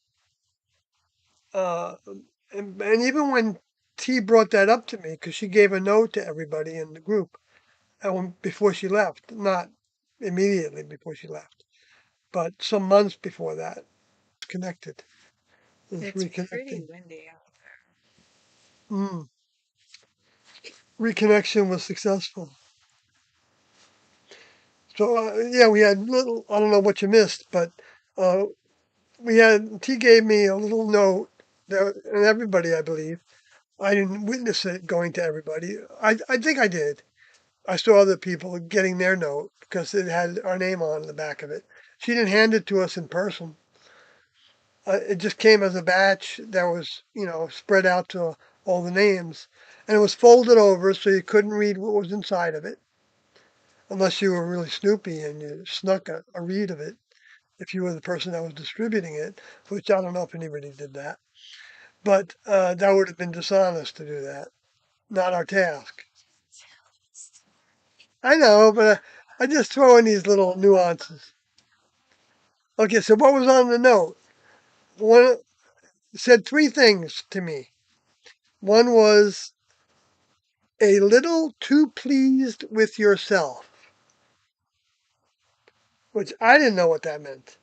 Uh, and even when T brought that up to me, because she gave a note to everybody in the group before she left, not immediately before she left, but some months before that, connected. It was It's pretty reconnecting. windy out Mm. Reconnection was successful. So yeah, we had little. I don't know what you missed, but uh, we had. T gave me a little note, and everybody, I believe. I didn't witness it going to everybody. I think I did. I saw other people getting their note because it had our name on the back of it. She didn't hand it to us in person. It just came as a batch that was, spread out to all the names, and it was folded over so you couldn't read what was inside of it unless you were really snoopy and you snuck a read of it if you were the person that was distributing it, which I don't know if anybody did that. But that would have been dishonest to do that. Not our task. I know, but I just throw in these little nuances. Okay, so what was on the note? One said three things to me. One was a little too pleased with yourself, which I didn't know what that meant.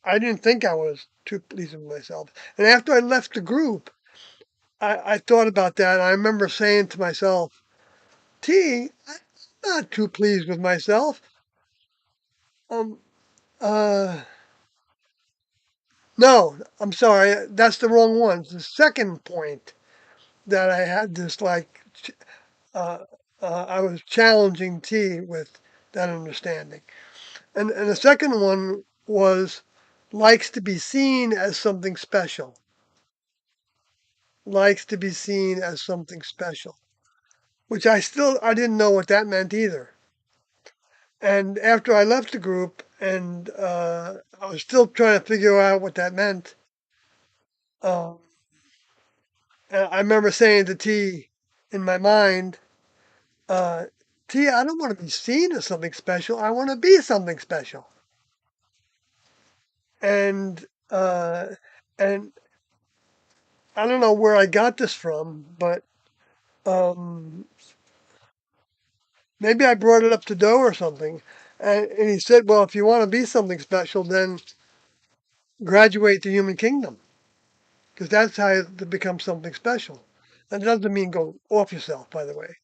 I didn't think I was too pleased with myself. And after I left the group, I thought about that. I remember saying to myself, I'm not too pleased with myself. Um, uh, no, I'm sorry. That's the wrong one. It's the second point that I had this uh, I was challenging T with that understanding. And the second one was likes to be seen as something special. Likes to be seen as something special, which I didn't know what that meant either. And after I left the group and I was still trying to figure out what that meant, um, I remember saying to T in my mind, T, I don't want to be seen as something special. I want to be something special. And uh, and I don't know where I got this from, but um, maybe I brought it up to Doe or something. And he said, well, if you want to be something special, then graduate the human kingdom, because that's how to become something special. That doesn't mean go off yourself, by the way.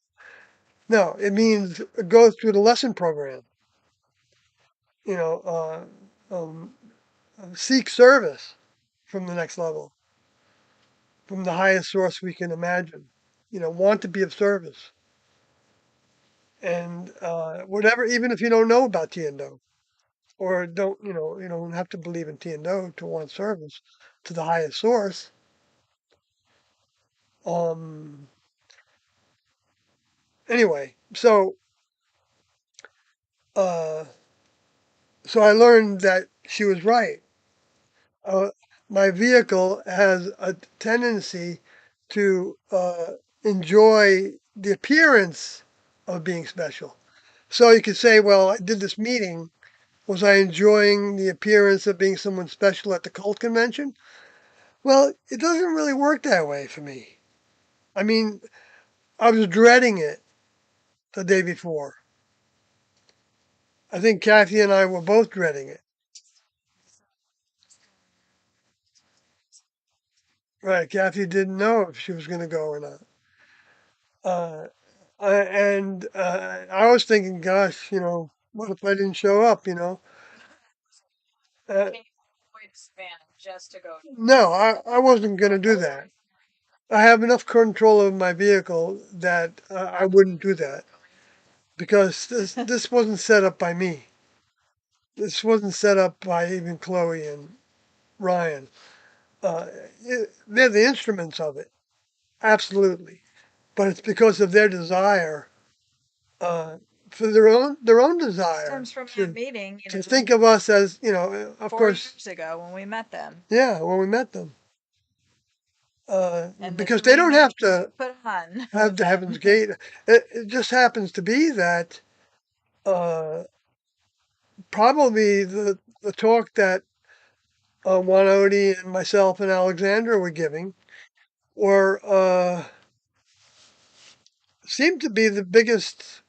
No, it means go through the lesson program. You know, um, seek service from the next level, from the highest source we can imagine. You know, want to be of service, and whatever, even if you don't know about Tiendo or don't, you don't have to believe in Tiendo to want service to the highest source. Um, anyway, uh, so I learned that she was right. uh, my vehicle has a tendency to enjoy the appearance of being special. So you could say, well, I did this meeting. Was I enjoying the appearance of being someone special at the cult convention? Well, it doesn't really work that way for me. I mean, I was dreading it the day before. I think Kathy and I were both dreading it. Right, Kathy didn't know if she was going to go or not. Uh, and I was thinking, gosh, what if I didn't show up? Uh, no, I wasn't going to do that. I have enough control of my vehicle that I wouldn't do that because this wasn't set up by me. This wasn't set up by even Chloe and Ryan. Uh, they're the instruments of it, absolutely. But it's because of their desire, uh, for their own desire Stems from that to meeting, to think of us as, of 4 years course, ago when we met them. yeah, when we met them, And the because they three don't have names to we put on have with the Heaven's them. Gate. It just happens to be that uh, probably the talk that Wanodi and myself and Alexandra were giving were seemed to be the biggest,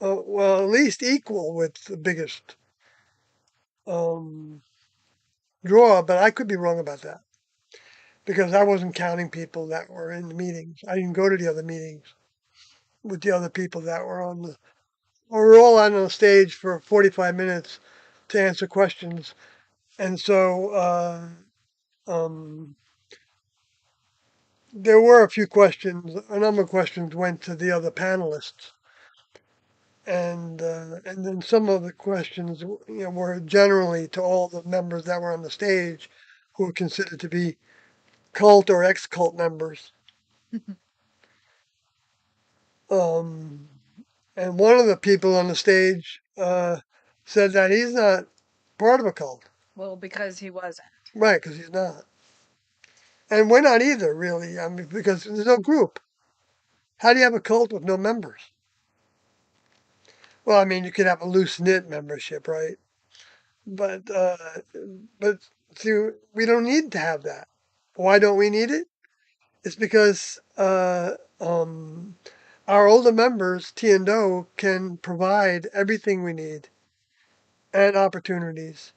well, at least equal with the biggest um, draw. But I could be wrong about that because I wasn't counting people that were in the meetings. I didn't go to the other meetings with the other people that were on the. We were all on the stage for 45 minutes to answer questions, and so um, there were a few questions. A number of questions went to the other panelists, and then some of the questions, were generally to all the members that were on the stage, who were considered to be cult or ex-cult members. Um, and one of the people on the stage said that he's not part of a cult, Well, because he wasn't. right? Because he's not, and we're not either, really. I mean, because there's no group. How do you have a cult with no members? Well, I mean, you could have a loose knit membership, right? But but see, we don't need to have that. Why don't we need it? It's because our older members, T and O, can provide everything we need and opportunities.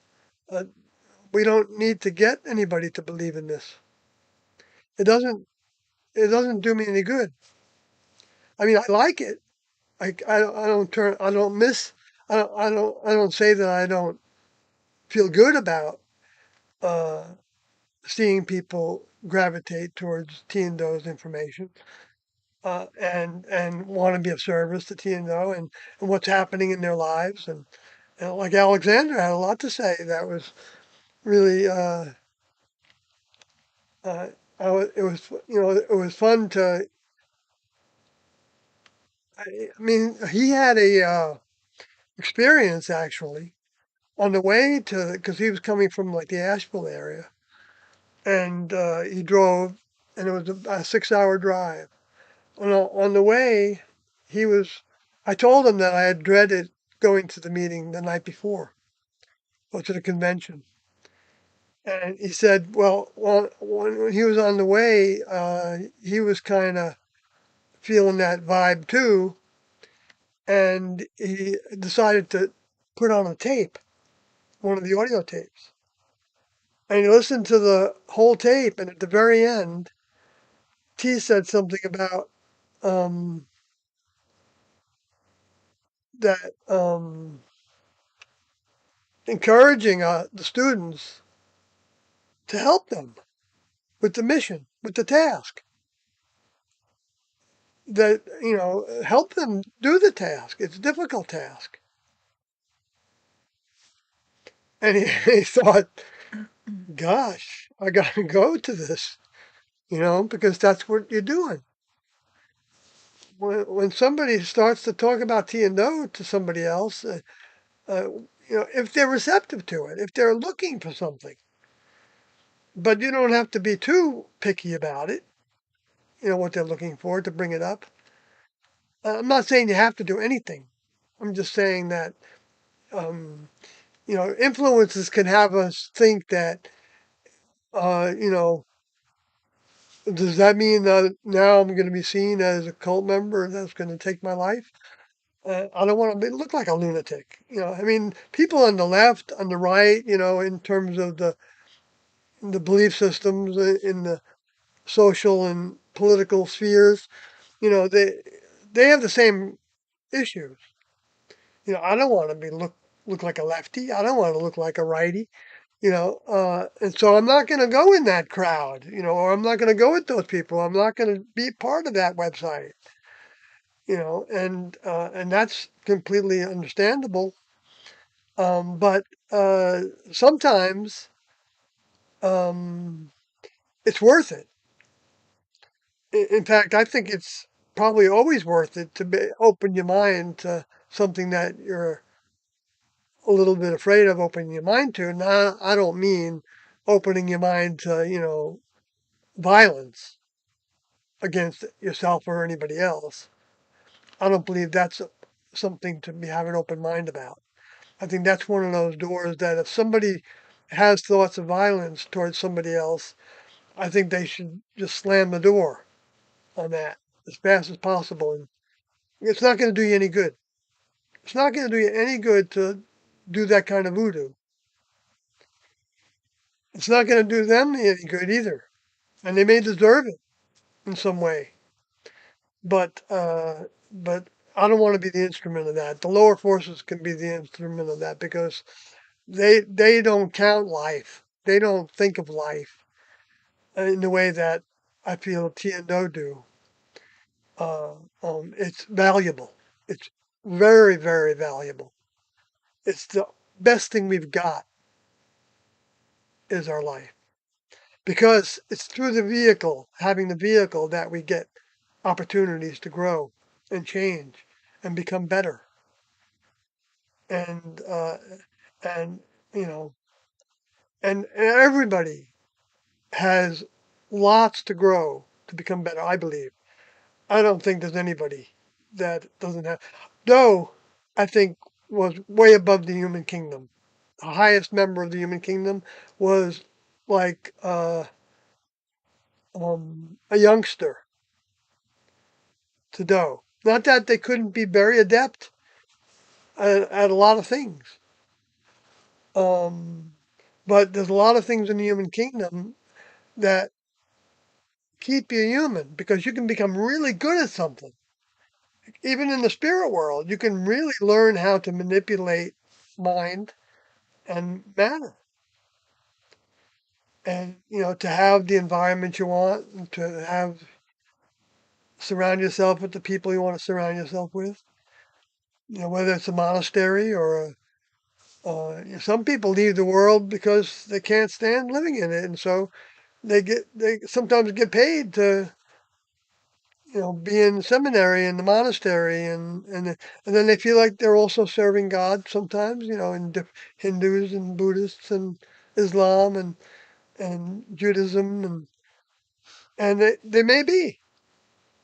Uh, we don't need to get anybody to believe in this. It doesn't. It doesn't do me any good. I mean, I like it. I don't turn. I don't miss. I don't say that I don't feel good about uh, seeing people gravitate towards T and O's information, and want to be of service to T and what's happening in their lives. And like Alexander had a lot to say that was really, uh, it was, it was fun to, I mean, he had a experience actually on the way to, because he was coming from like the Asheville area, and he drove, and it was a 6-hour drive. On the way, he was I told him that I had dreaded going to the meeting the night before, or to the convention. And he said, well, when he was on the way, he was kind of feeling that vibe too, and he decided to put on a tape, one of the audio tapes. And he listened to the whole tape, and at the very end, T said something about um, that encouraging the students to help them with the mission, with the task, that, help them do the task. It's a difficult task. And he thought, gosh, I got to go to this, because that's what you're doing. When somebody starts to talk about T and O to somebody else, uh, if they're receptive to it, if they're looking for something, but you don't have to be too picky about it, what they're looking for to bring it up. I'm not saying you have to do anything. I'm just saying that, um, influences can have us think that, uh, you know, does that mean that now I'm going to be seen as a cult member that's going to take my life? I don't want to look like a lunatic. I mean, people on the left, on the right, in terms of the belief systems in the social and political spheres, they have the same issues. I don't want to look like a lefty. I don't want to look like a righty. And so I'm not going to go in that crowd, or I'm not going to go with those people. I'm not going to be part of that website, and that's completely understandable. But sometimes um, it's worth it. In fact, I think it's probably always worth it to open your mind to something that you're a little bit afraid of opening your mind to. Now, I don't mean opening your mind to, violence against yourself or anybody else. I don't believe that's something to be have an open mind about. I think that's one of those doors that if somebody has thoughts of violence towards somebody else, I think they should just slam the door on that as fast as possible. And it's not going to do you any good. It's not going to do you any good to do that kind of voodoo. It's not going to do them any good either. And they may deserve it in some way. But I don't want to be the instrument of that. The lower forces can be the instrument of that because they don't count life. They don't think of life in the way that I feel T and O do. It's valuable. It's very, very valuable. It's the best thing we've got is our life because it's through the vehicle, having the vehicle, that we get opportunities to grow and change and become better. And and you know, and everybody has lots to grow to become better. I believe. I don't think there's anybody that doesn't have. Though I think was way above the human kingdom. The highest member of the human kingdom was like a youngster to Do. Not that they couldn't be very adept at a lot of things, um, but there's a lot of things in the human kingdom that keep you human because you can become really good at something. Even in the spirit world, you can really learn how to manipulate mind and matter. And to have the environment you want, and to have surround yourself with the people you want to surround yourself with. Whether it's a monastery or some people leave the world because they can't stand living in it, and so they sometimes get paid to be in seminary in the monastery, and then they feel like they're also serving God sometimes, in Hindus and Buddhists and Islam and Judaism, and they may be,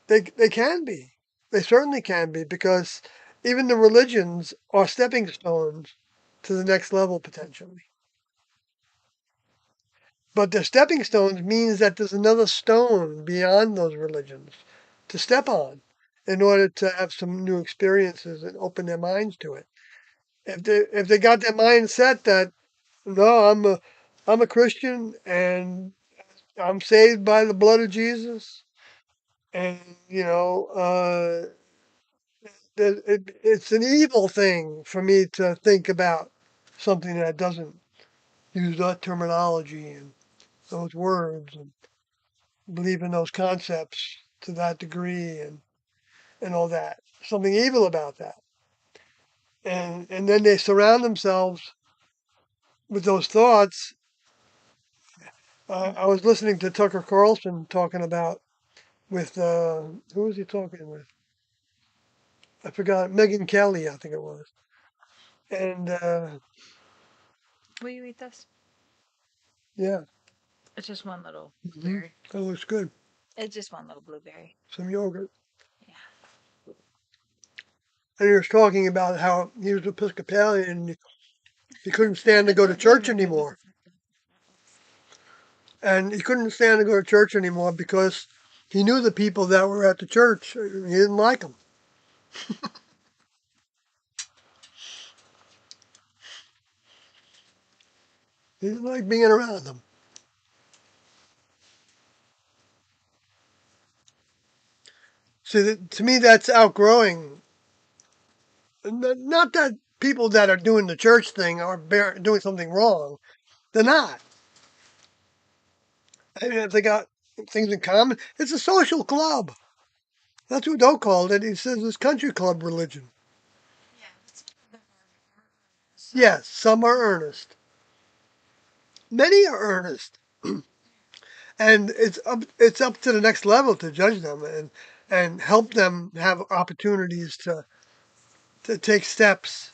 they can be, they certainly can be, because even the religions are stepping stones to the next level potentially. But the stepping stones means that there's another stone beyond those religions to step on in order to have some new experiences and open their minds to it. If they got their mind set that no, I'm a Christian and I'm saved by the blood of Jesus, and it's an evil thing for me to think about something that doesn't use that terminology and those words and believe in those concepts to that degree and all that. Something evil about that. And then they surround themselves with those thoughts. I was listening to Tucker Carlson talking about with who was he talking with? I forgot. Megan Kelly, I think it was. And Will you eat this? yeah, It's just one little hmm blueberry. that looks good. It's just one little blueberry. Some yogurt. Yeah. And he was talking about how he was Episcopalian and he couldn't stand to go to church anymore. And he couldn't stand to go to church anymore because he knew the people that were at the church. He didn't like them. He didn't like being around them. So to me, that's outgrowing. Not that people that are doing the church thing are doing something wrong. They're not. I mean, if they got things in common, it's a social club. That's what Doe called it. He says it's country club religion. Yes, some are earnest. Many are earnest. And it's up to the next level to judge them and help them have opportunities to take steps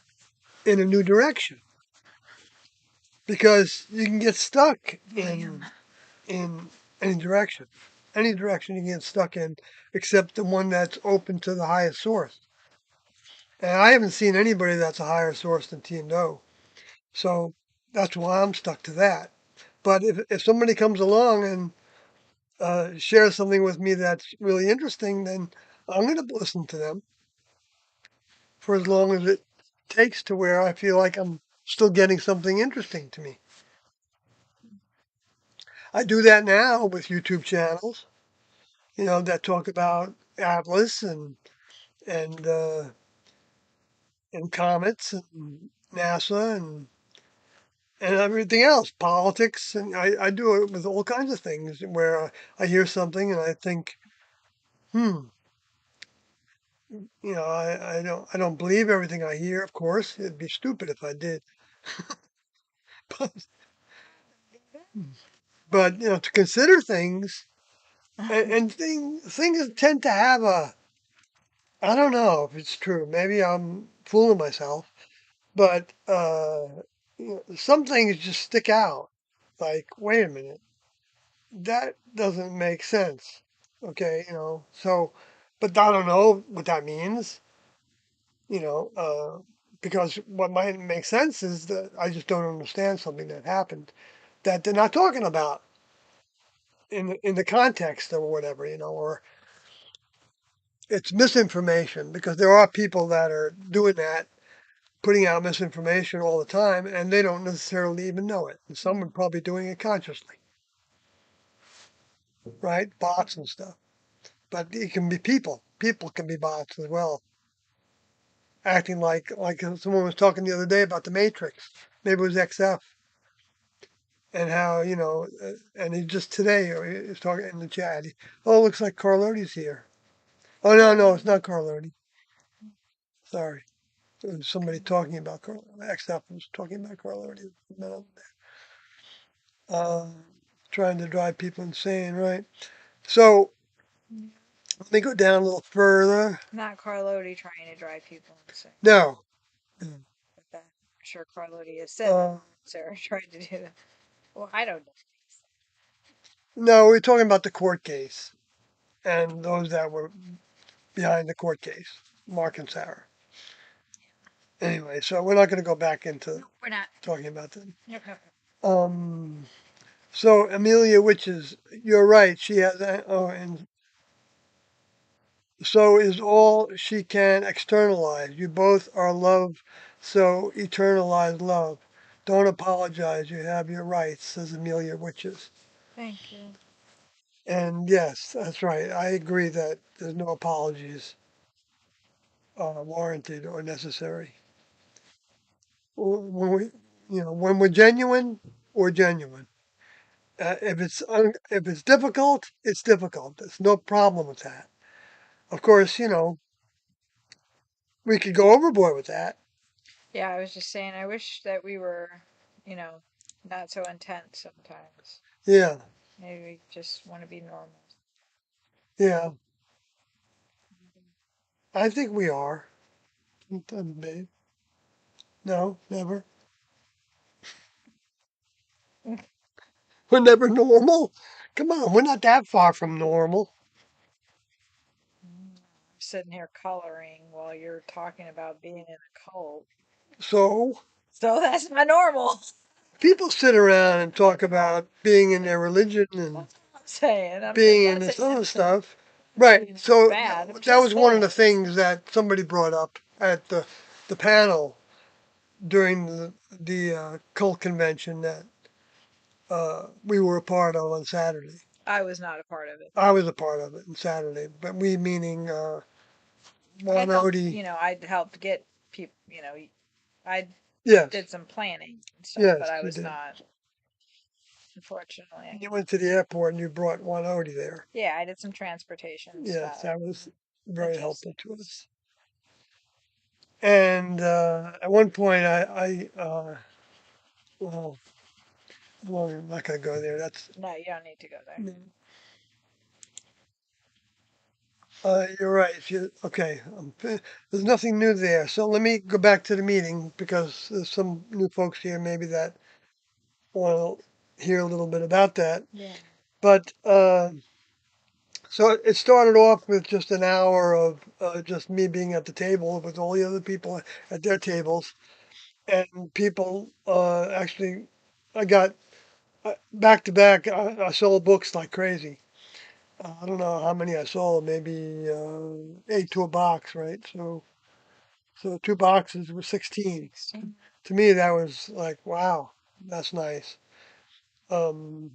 in a new direction because you can get stuck in any direction you can get stuck in except the one that's open to the highest source, and I haven't seen anybody that's a higher source than T and O, so that's why I'm stuck to that. But if somebody comes along and shares something with me that's really interesting, then I'm going to listen to them for as long as it takes to where I feel like I'm still getting something interesting to me. I do that now with YouTube channels, that talk about Atlas and comets and NASA and everything else, politics, and I do it with all kinds of things where I hear something and I think, hmm, I don't believe everything I hear. Of course, it'd be stupid if I did, but to consider things and things tend to have a. I don't know if it's true. Maybe I'm fooling myself, but some things just stick out. Like, wait a minute, that doesn't make sense. Okay, so, but I don't know what that means. You know, uh, because what might make sense is that I just don't understand something that happened that they're not talking about in the context or whatever. Or it's misinformation because there are people that are doing that, putting out misinformation all the time, and they don't necessarily even know it. And some are probably doing it consciously, right? Bots and stuff. But it can be people. People can be bots as well, acting like someone was talking the other day about the Matrix. Maybe it was XF, and how and he just today he was talking in the chat. Oh, it looks like Carloti's here. Oh no, no, it's not Carloti. Sorry, it was somebody talking about XF was talking about Carloti. Uh, Trying to drive people insane, right? So let me go down a little further. Not Carlotti trying to drive people insane. No, But that, I'm sure Carlotti has said that. uh, Sarah tried to do that. Well, I don't know. no, we're talking about the court case and those that were behind the court case, Mark and Sarah. Anyway, so we're not going to go back into No, we're not. talking about them. Nope, nope. Um, so Amelia Witches, you're right. She has, oh, and so is all she can externalize. You both are love, so eternalize love. Don't apologize. You have your rights, says Amelia Witches. Thank you. And yes, that's right. I agree that there's no apologies warranted or necessary. When we, when we're genuine, we're genuine. If it's difficult, it's difficult. There's no problem with that. Of course, we could go overboard with that. Yeah, I was just saying, I wish that we were, you know, not so intense sometimes. Yeah, Maybe we just want to be normal. yeah. I think we are. Babe. No, never. We're never normal. Come on, we're not that far from normal. I'm sitting here coloring while you're talking about being in a cult. So So that's not normal. people sit around and talk about being in their religion and That's what I'm saying. I'm being in not this saying other anything, stuff. not Right. saying it's So bad. I'm that just was one of saying. the things that somebody brought up at the panel during the cult convention that we were a part of on Saturday. I was not a part of it. I was a part of it on Saturday, but we meaning I Juan helped, Odie. I helped get people, I Yes, did some planning and stuff, yes, but I you was did. not, unfortunately. You went to the airport and you brought Juan Odie there. Yeah, I did some transportation Yes, stuff, that was very helpful logistics. to us. And at one point, well, well, I'm not going to go there. That's No, you don't need to go there. you're right. If you okay, there's nothing new there. So let me go back to the meeting because there's some new folks here maybe that want to hear a little bit about that. Yeah. But so it started off with just an hour of just me being at the table with all the other people at their tables, and people actually, I got back to back. I sold books like crazy. I don't know how many I sold, maybe eight to a box, right? So two boxes were 16. 16. To me, that was like, wow, that's nice. Um,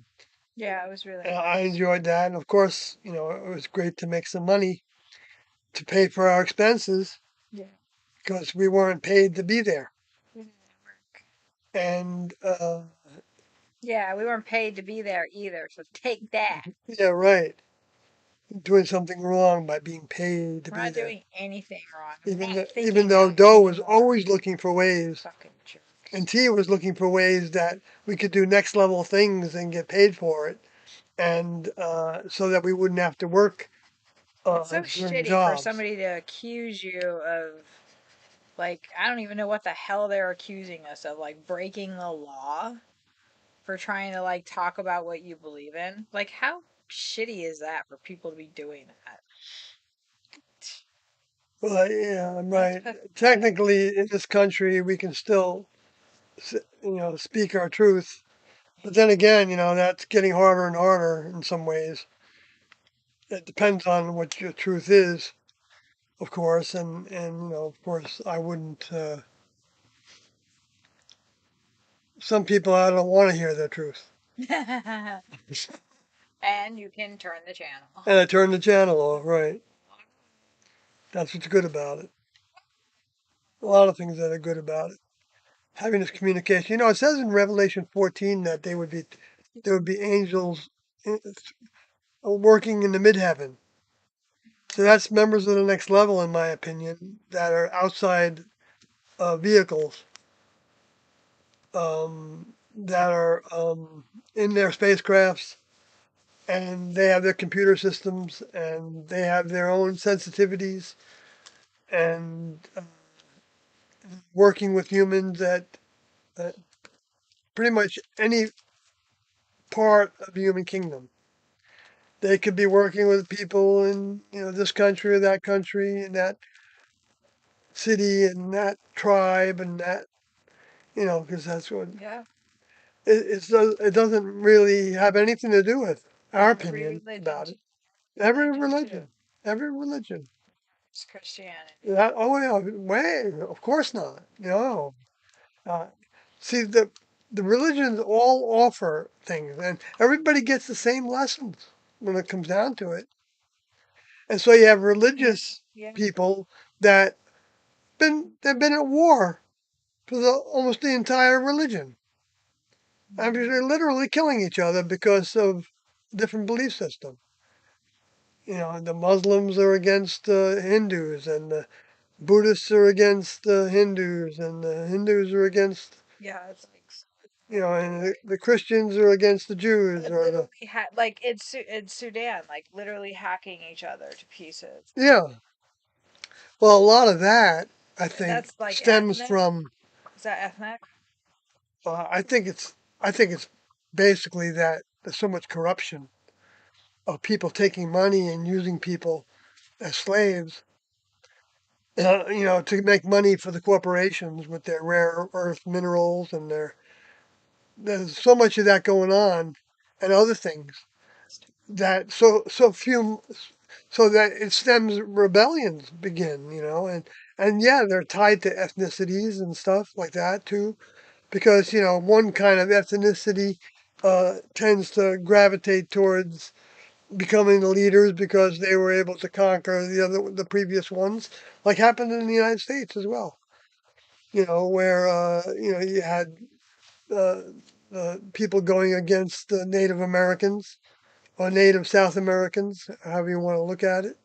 Yeah, it was really and I nice. enjoyed that. And of course, it was great to make some money to pay for our expenses Yeah. because we weren't paid to be there. We didn't work. And Yeah, we weren't paid to be there either, so take that. yeah, right. Doing something wrong by being paid to We're be not there. doing anything wrong. We're Even not though, even thinking though that Doe was anymore. always looking for ways, Fucking jerks. and T was looking for ways that we could do next level things and get paid for it, and so that we wouldn't have to work It's so certain shitty for jobs. somebody to accuse you of, like, I don't even know what the hell they're accusing us of, like breaking the law for trying to like talk about what you believe in. Like, how shitty is that for people to be doing that? Well, yeah, I'm That's right. pathetic. Technically, in this country, we can still, speak our truth. But then again, that's getting harder and harder in some ways. It depends on what your truth is, of course, and of course, I wouldn't. Some people I don't want to hear their truth, And you can turn the channel. and I turn the channel off. Right, that's what's good about it. A lot of things that are good about it. Having this communication. It says in Revelation 14 that there would be angels eh, working in the midheaven. So that's members of the next level, in my opinion, that are outside vehicles, that are in their spacecrafts, and they have their computer systems, and they have their own sensitivities, and working with humans at uh, pretty much any part of the human kingdom. They could be working with people in this country or that country, and that city and that tribe and that, because that's what Yeah. it doesn't really have anything to do with our Every opinion religion, about it. Every too. religion, every religion. It's Christianity. That, oh yeah, way, of course not. No. Uh, See, the religions all offer things, and everybody gets the same lessons when it comes down to it. And so you have Yeah. religious Yeah. people that they've been at war for almost the entire religion. I mean, Hmm. they're literally killing each other because of different belief system. The Muslims are against Hindus, and the Buddhists are against Hindus, and the Hindus are against, Yeah, it's like so and contradictory. the Christians are against the Jews, or the, Literally, like in Sudan, like literally hacking each other to pieces. yeah. Well, a lot of that, I think, That's like stems ethnic. from, Is that ethnic? uh, I think it's, I think it's basically that there's so much corruption of people taking money and using people as slaves, to make money for the corporations with their rare earth minerals and there's so much of that going on and other things that so that it stems rebellions begin, and yeah, they're tied to ethnicities and stuff like that too, because one kind of ethnicity tends to gravitate towards becoming the leaders because they were able to conquer the previous ones, like happened in the United States as well. Where you had uh, people going against the Native Americans or Native South Americans, however you want to look at it,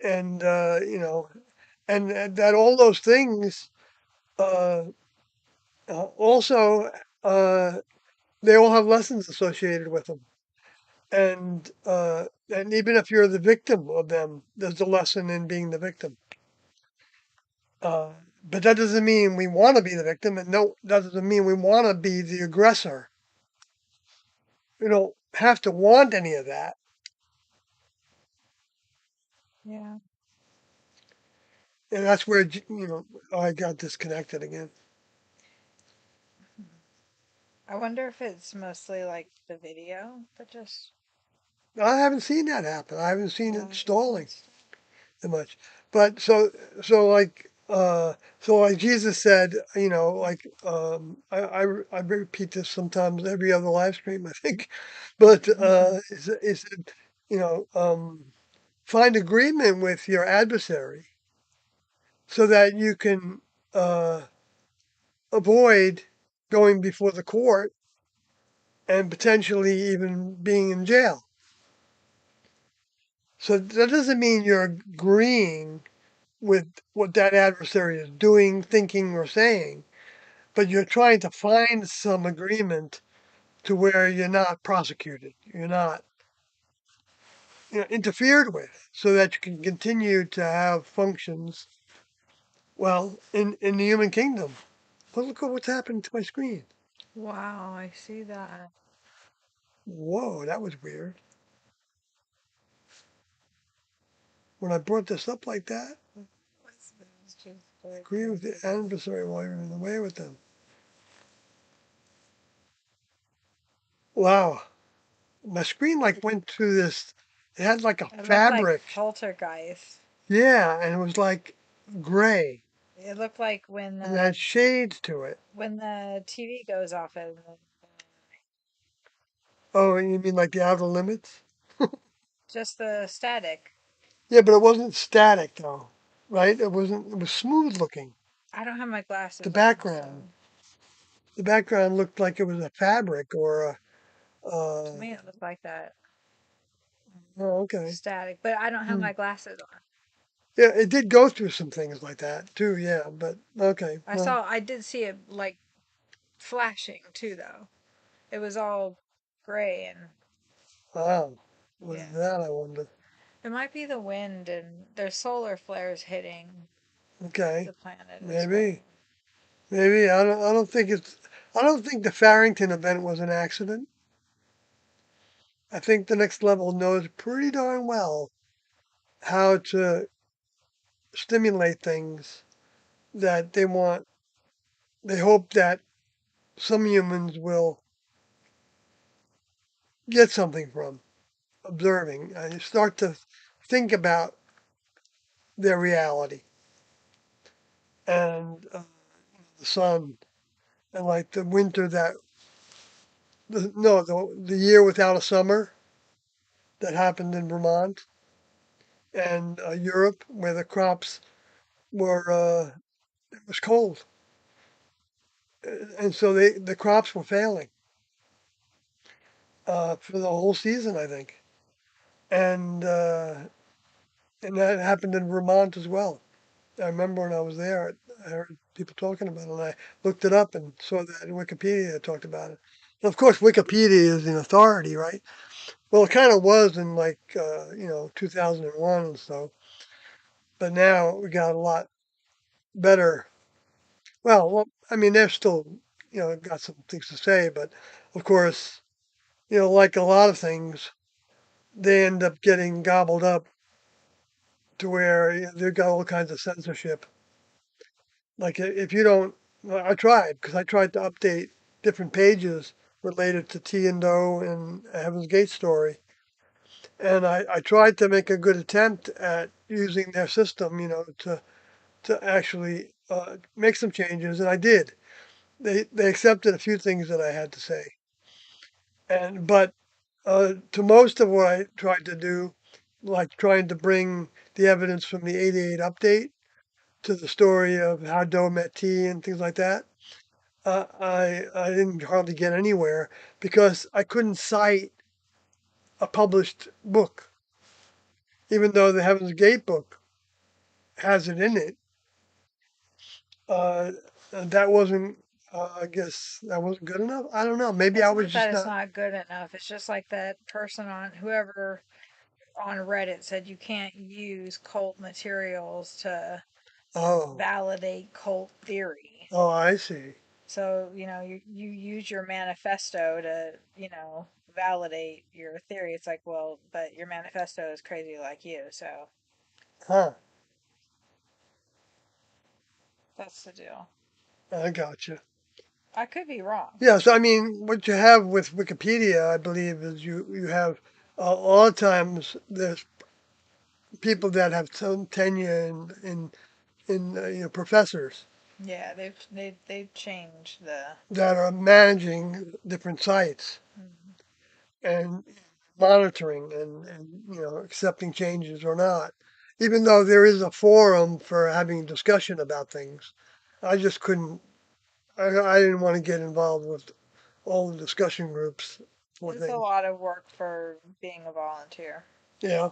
and that all those things uh, also uh, they all have lessons associated with them, and even if you're the victim of them, there's a lesson in being the victim. Uh, but that doesn't mean we want to be the victim, and no, that doesn't mean we want to be the aggressor. We don't have to want any of that, Yeah. and that's where I got disconnected again. I wonder if it's mostly like the video that just. I haven't seen that happen. I haven't seen Yeah, it it's stalling messed that much. But so like Jesus said, like I repeat this sometimes every other live stream, I think. But up. he said, you know, um, find agreement with your adversary so that you can uh, avoid going before the court and potentially even being in jail. So that doesn't mean you're agreeing with what that adversary is doing, thinking, or saying, but you're trying to find some agreement to where you're not prosecuted, you're not interfered with, so that you can continue to have functions well in the human kingdom. But look at what's happening to my screen. Wow, I see that. Whoa, that was weird. When I brought this up like that, It's just like agree with the adversary while you're in the way with them. Wow, my screen like went through this. It had like a it looked like fabric. poltergeist. Yeah, and it was like gray It looked like and had shades to it. when the TV goes off and Oh, you mean like the outer limits? just the static. Yeah, but it wasn't static though, right? It wasn't. It was smooth looking. I don't have my The glasses on, background, so the background looked like it was a fabric or a. to me it looked like that Oh, okay. static. But I don't have Hmm. my glasses on. Yeah, it did go through some things like that too. Yeah, but okay. Well, I did see it like flashing too, though. It was all gray and wow. What is yeah. that? I wonder. It might be the wind and there's solar flares hitting Okay, the planet as well. maybe. Maybe I don't. I don't think it's. I don't think the Farrington event was an accident. I think the next level knows pretty darn well how to stimulate things that they hope that some humans will get something from observing and start to think about their reality and the sun and like the winter that no the year without a summer that happened in Vermont and Europe where the crops were it was cold and so the crops were failing for the whole season I think and and that happened in Vermont as well. I remember when I was there, I heard people talking about it, and I looked it up and saw that in Wikipedia it talked about it. And of course, Wikipedia is an authority, right? Well, it kind of was in like 2001 and so, but now we got a lot better. Well, I mean, they're still got some things to say, but of course, like a lot of things, they end up getting gobbled up to where they've got all kinds of censorship. Like if you don't, well, I tried because I tried to update different pages related to T and O and Heaven's Gate story, and I tried to make a good attempt at using their system, to actually make some changes, and I did. They accepted a few things that I had to say, and but to most of what I tried to do, like trying to bring the evidence from the '88 update to the story of how Doe met T and things like that. I didn't hardly get anywhere because I couldn't cite a published book, even though the Heaven's Gate book has it in it. Uh, that wasn't, I guess, that wasn't good enough. I don't know. Maybe I It's was not that just it's not. not good enough. It's just like that person on whoever on Reddit said you can't use cult materials to Oh, validate cult theory. oh, I see. So, you use your manifesto to, validate your theory. It's like, well, but your manifesto is crazy like you. So Huh? that's the deal. I gotcha. I could be wrong. Yeah. So I mean, what you have with Wikipedia, I believe, is you have a lot of times there's people that have some tenure in professors Yeah, they've changed the. that are managing different sites Mhm. and monitoring and accepting changes or not. Even though there is a forum for having discussion about things, I just couldn't. I didn't want to get involved with all the discussion groups for It's a things. lot of work for being a volunteer. Yeah.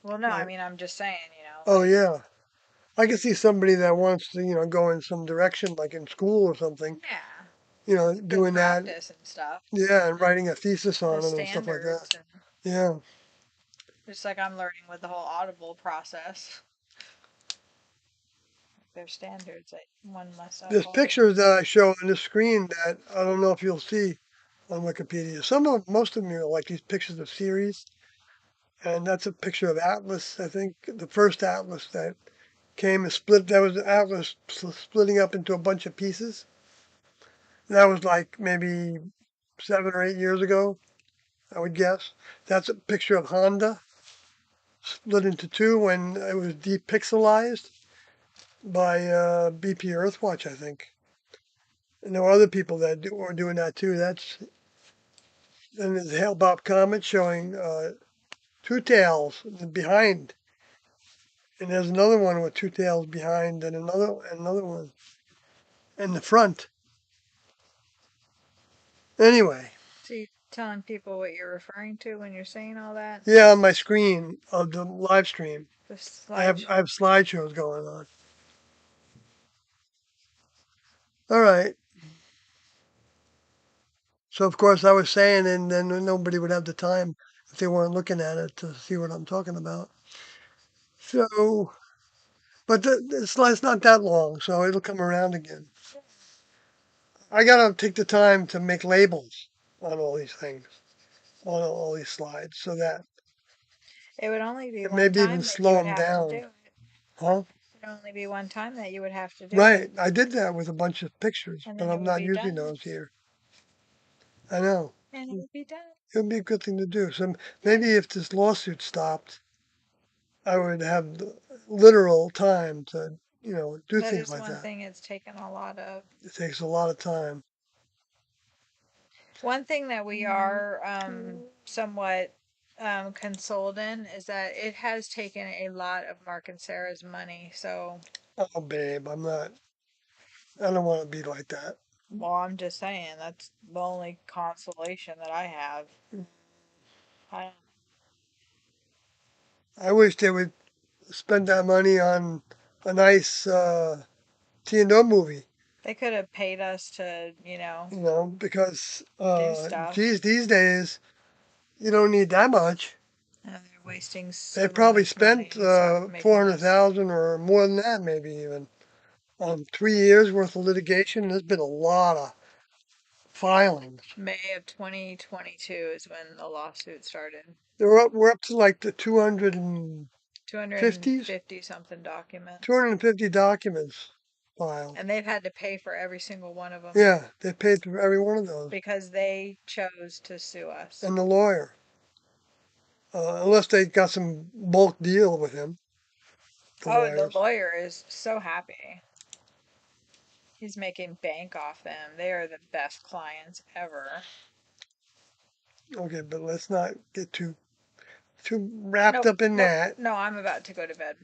Well, no, I Right. mean, I'm just saying, Oh like, yeah. I can see somebody that wants to go in some direction, like in school or something. yeah, good Doing that. practice and stuff, Yeah, and writing a thesis the on it and stuff like that. standards, and Yeah. just like I'm learning with the whole Audible process. There's standards that one must There's uphold. pictures that I show on this screen that I don't know if you'll see on Wikipedia. Most of them are like these pictures of Ceres, and that's a picture of Atlas. I think the first Atlas that came and split. That was Atlas splitting up into a bunch of pieces. That was like maybe 7 or 8 years ago, I would guess. That's a picture of Honda split into two when it was depixelized by BP Earthwatch, I think. And there were other people that were doing that too. And there's a Hale Bopp comet showing two tails behind, and there's another one with two tails behind, and another one in the front. Anyway, So you telling people what you're referring to when you're saying all that? yeah, on my screen of the live stream, The I have slide. I have slideshows going on. All right. So of course I was saying, and then nobody would have the time if they weren't looking at it to see what I'm talking about. So, but the slide's not that long, so it'll come around again. I gotta take the time to make labels on all these things, on all these slides, so that It would only be and one maybe even time that you slow would them have to down. do it. Huh? It'd only be one time that you would have to do it, Right. I did that with a bunch of pictures, and but then it I'm would not be using done. those here. I know. And it It would be done. would be a good thing to do. So Yeah. maybe if this lawsuit stopped, I would have the literal time to, do That things is like one that. thing it's taken a lot of. It takes a lot of time. One thing that we are somewhat consoled in is that it has taken a lot of Mark and Sarah's money. So, Oh, babe, I'm not. I don't want to be like that. well, I'm just saying that's the only consolation that I have. I, I wish they would spend that money on a nice T&O movie, they could have paid us to, because, do stuff. geez, these days you don't need that much. They're wasting They so probably much spent money four making hundred us. thousand or more than that, maybe even, on 3 years worth of litigation. There's been a lot of filings. May of 2022 is when the lawsuit started. We're up to like the 250s, 250 something documents. 250 documents filed. And they've had to pay for every single one of them Yeah, they paid for every one of those, because they chose to sue us. and the lawyer, unless they got some bulk deal with him, the Oh, the lawyers. lawyer is so happy. He's making bank off them. They are the best clients ever. Okay, but let's not get too wrapped Nope, up in nope. that. No, I'm about to go to bed.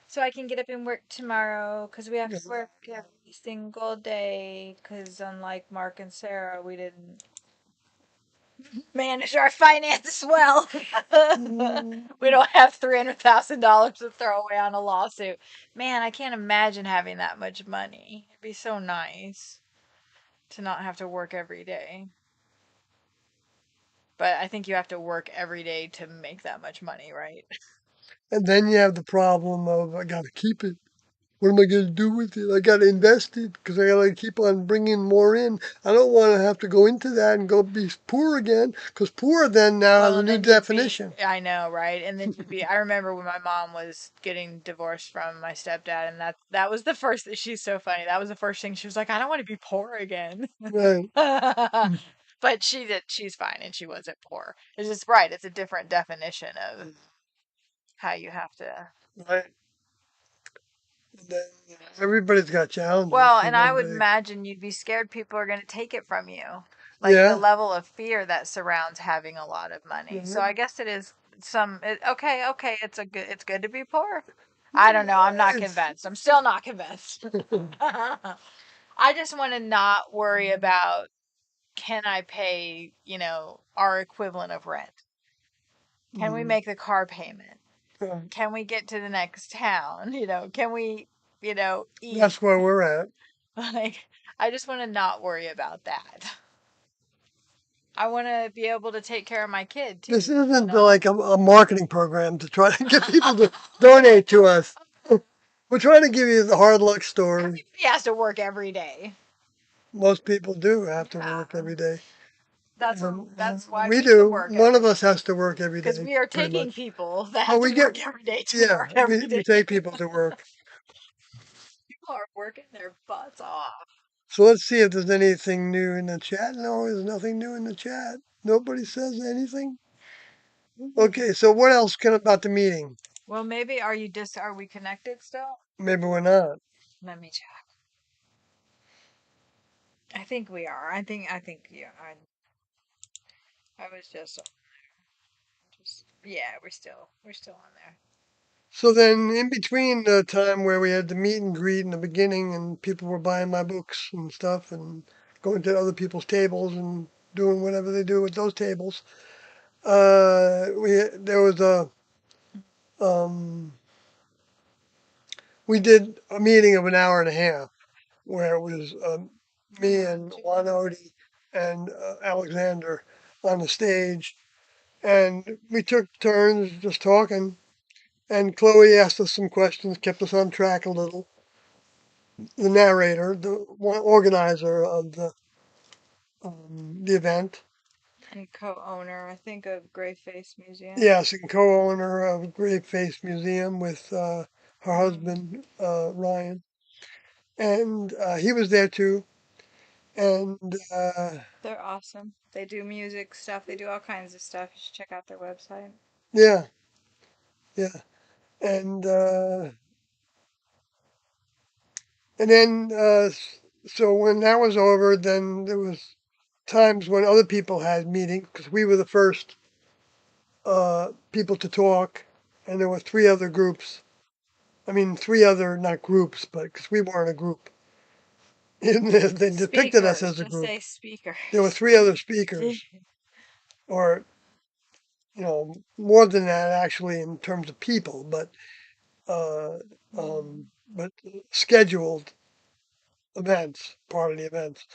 So I can get up and work tomorrow because we have to work every single day. Because unlike Mark and Sarah, we didn't manage our finances well. We don't have $300,000 to throw away on a lawsuit. Man, I can't imagine having that much money. It'd be so nice to not have to work every day. But I think you have to work every day to make that much money, right? And then you have the problem of I got to keep it. What am I going to do with it? I got to invest it because I got to keep on bringing more in. I don't want to have to go into that and go be poor again because poor then now has Well, a and new then you'd be, definition. I know, right? And then you'd be, I remember when my mom was getting divorced from my stepdad, and that was the first, she's so funny. That was the first thing she was like, I don't want to be poor again. Right. But she's fine and she wasn't poor. It's just right. It's a different definition of how you have to. Right. And then, everybody's got challenges. Well, So and I would nobody. imagine you'd be scared people are going to take it from you. Like the Yeah. level of fear that surrounds having a lot of money. So Right. I guess it is okay, okay, it's good to be poor. I don't know. I'm not It's, convinced. I'm still not convinced. I just want to not worry about can I pay, our equivalent of rent? Can we mm, make the car payment? uh, Can we get to the next town? Can we, eat? that's where we're at. Like, I just want to not worry about that. I want to be able to take care of my kid This too, isn't like a marketing program to try to get people to donate to us. We're trying to give you the hard luck story. He has to work every day. Most people do have to Yeah. work every day. That's why We we can do. work One every of day. us has to work every Because day, we are pretty taking much. people that Oh, have to we get, work every day to yeah, work every we day. take people to work. People are working their butts off. So let's see if there's anything new in the chat. No, there's nothing new in the chat. Nobody says anything. Okay, so what else can about the meeting? Well, maybe are we connected still? Maybe we're not. Let me check. I think we are. I think yeah. I was just yeah, we're still on there. So then, in between the time where we had the meet and greet in the beginning, and people were buying my books and stuff, and going to other people's tables and doing whatever they do with those tables, there was um, we did a meeting of an hour and a half where it was me and Juan Odie and Alexander on the stage, and we took turns just talking. And Chloe asked us some questions, kept us on track a little. The narrator, the one organizer of the event. And co-owner, I think, of Gray Face Museum. Yes, and co-owner of Grave Face Museum with her Mm. husband Ryan, and he was there too. And They're awesome. They do music stuff. They do all kinds of stuff. You should check out their website. yeah, yeah, and then so when that was over, then there was times when other people had meetings because we were the first people to talk, and there were three other groups. I mean, three other not groups, but because we weren't a group, they depicted us Speakers. as a Just say group. There were speakers. three other speakers, or more than that actually in terms of people, uh, Mm. but scheduled events, part of the events.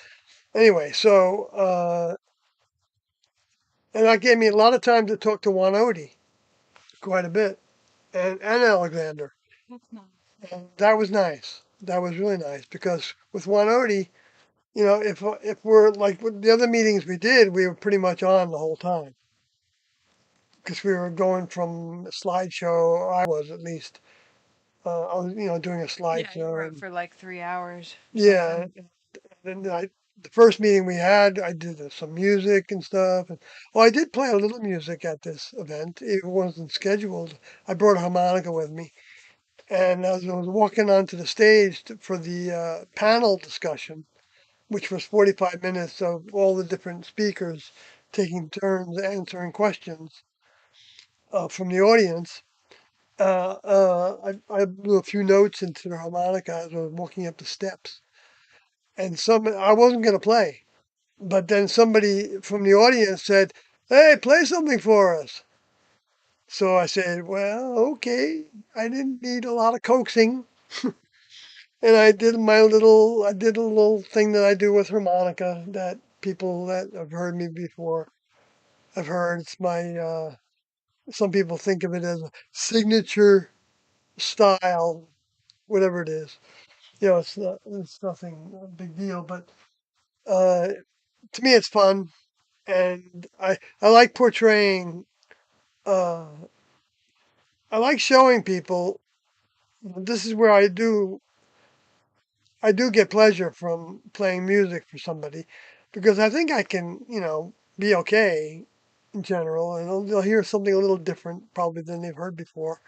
Anyway, so and that gave me a lot of time to talk to Juan Odie, quite a bit, and Alexander. That's nice. And that was nice. That was really nice because with Juan Odie, if we're like with the other meetings we did, we were pretty much on the whole time because we were going from a slideshow. I was at least. I was doing a Yeah, you were slideshow up and for like 3 hours or yeah. something. And then the first meeting we had, I did some music and stuff. And well, I did play a little music at this event. It wasn't scheduled. I brought a harmonica with me. And as I was walking onto the stage for the panel discussion, which was 45 minutes of all the different speakers taking turns answering questions from the audience, I blew a few notes into the harmonica as I was walking up the steps. And I wasn't going to play, but then somebody from the audience said, "Hey, play something for us." So I said, "Well, okay." I didn't need a lot of coaxing. And I did a little thing that I do with harmonica that people that have heard me before have heard. It's some people think of it as a signature style, whatever it is. It's nothing a big deal, but uh, to me it's fun. And I like portraying, uh, I like showing people this is where I do get pleasure from playing music for somebody because I think I can, be okay in general, and they'll hear something a little different probably than they've heard before,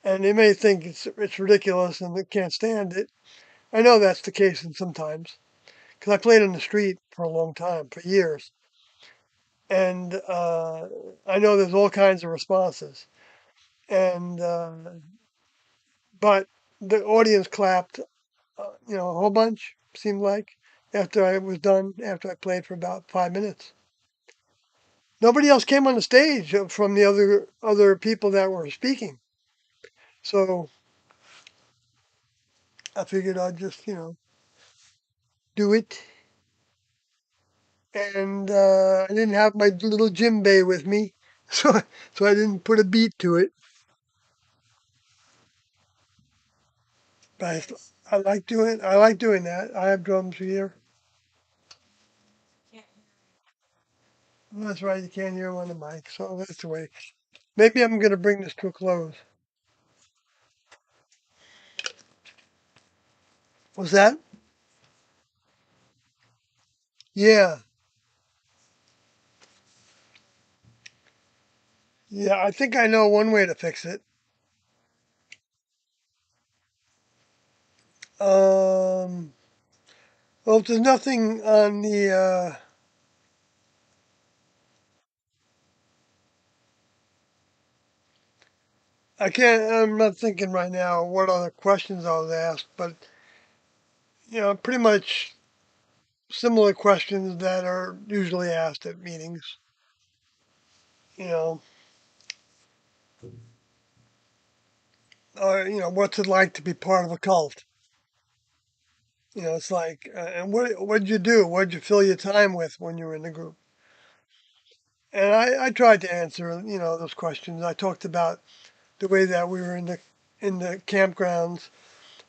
and they may think it's ridiculous and they can't stand it. I know that's the case in sometimes because I played on the street for a long time, for years, and I know there's all kinds of responses, and but the audience clapped, a whole bunch, seemed like, after I was done, after I played for about 5 minutes. Nobody else came on the stage from the other people that were speaking. So I figured I'd just, do it. And I didn't have my little djembe with me, so I didn't put a beat to it. But Nice. I like doing that. I have drums here. Yeah. Well, that's right, you can't hear 'em on the mic, so that's the way. Maybe I'm gonna bring this to a close. Was that? Yeah. Yeah, I think I know one way to fix it. Um, well, if there's nothing on the, I'm not thinking right now what other questions I was asked, but, pretty much similar questions that are usually asked at meetings. You know, or, what's it like to be part of a cult? It's like, and what'd you do? What'd you fill your time with when you were in the group? And I tried to answer, those questions. I talked about the way that we were in the campgrounds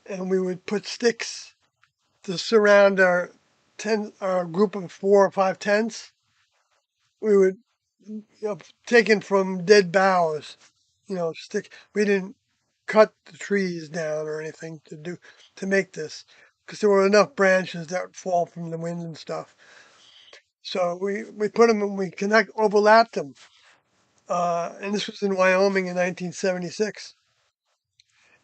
and we would put sticks to surround our group of 4 or 5 tents. We would, taken from dead boughs, stick. We didn't. cut the trees down or anything to make this, because there were enough branches that would fall from the wind and stuff. So we put them and we overlapped them. And this was in Wyoming in 1976.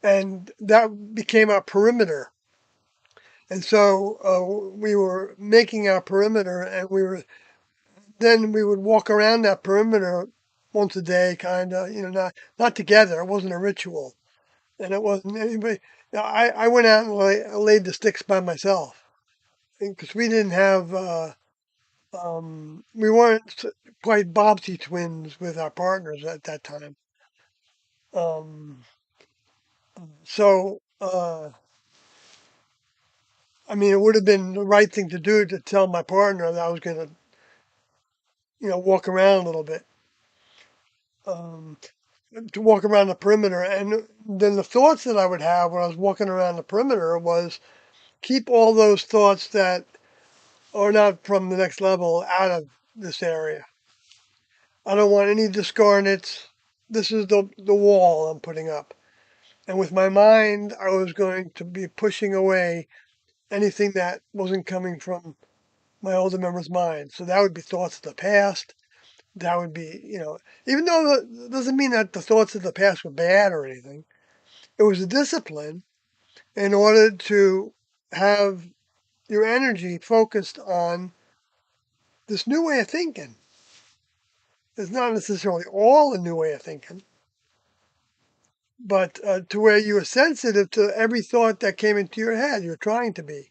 And that became our perimeter. And so we were making our perimeter, and we would walk around that perimeter once a day, kind of, not together. It wasn't a ritual, and it wasn't anybody. I went out and laid the sticks by myself because we didn't have. We weren't quite Bobbsey twins with our partners at that time. Um, so I mean, it would have been the right thing to do to tell my partner that I was going to, walk around a little bit, um, to walk around the perimeter. And then the thoughts that I would have when I was walking around the perimeter was keep all those thoughts that are not from the next level out of this area. I don't want any discarnates. This is the wall I'm putting up. And with my mind, I was going to be pushing away anything that wasn't coming from my older member's mind. So that would be thoughts of the past. That would be, even though it doesn't mean that the thoughts of the past were bad or anything, it was a discipline in order to have your energy focused on this new way of thinking. It's not necessarily all a new way of thinking, but to where you were sensitive to every thought that came into your head. You're trying to be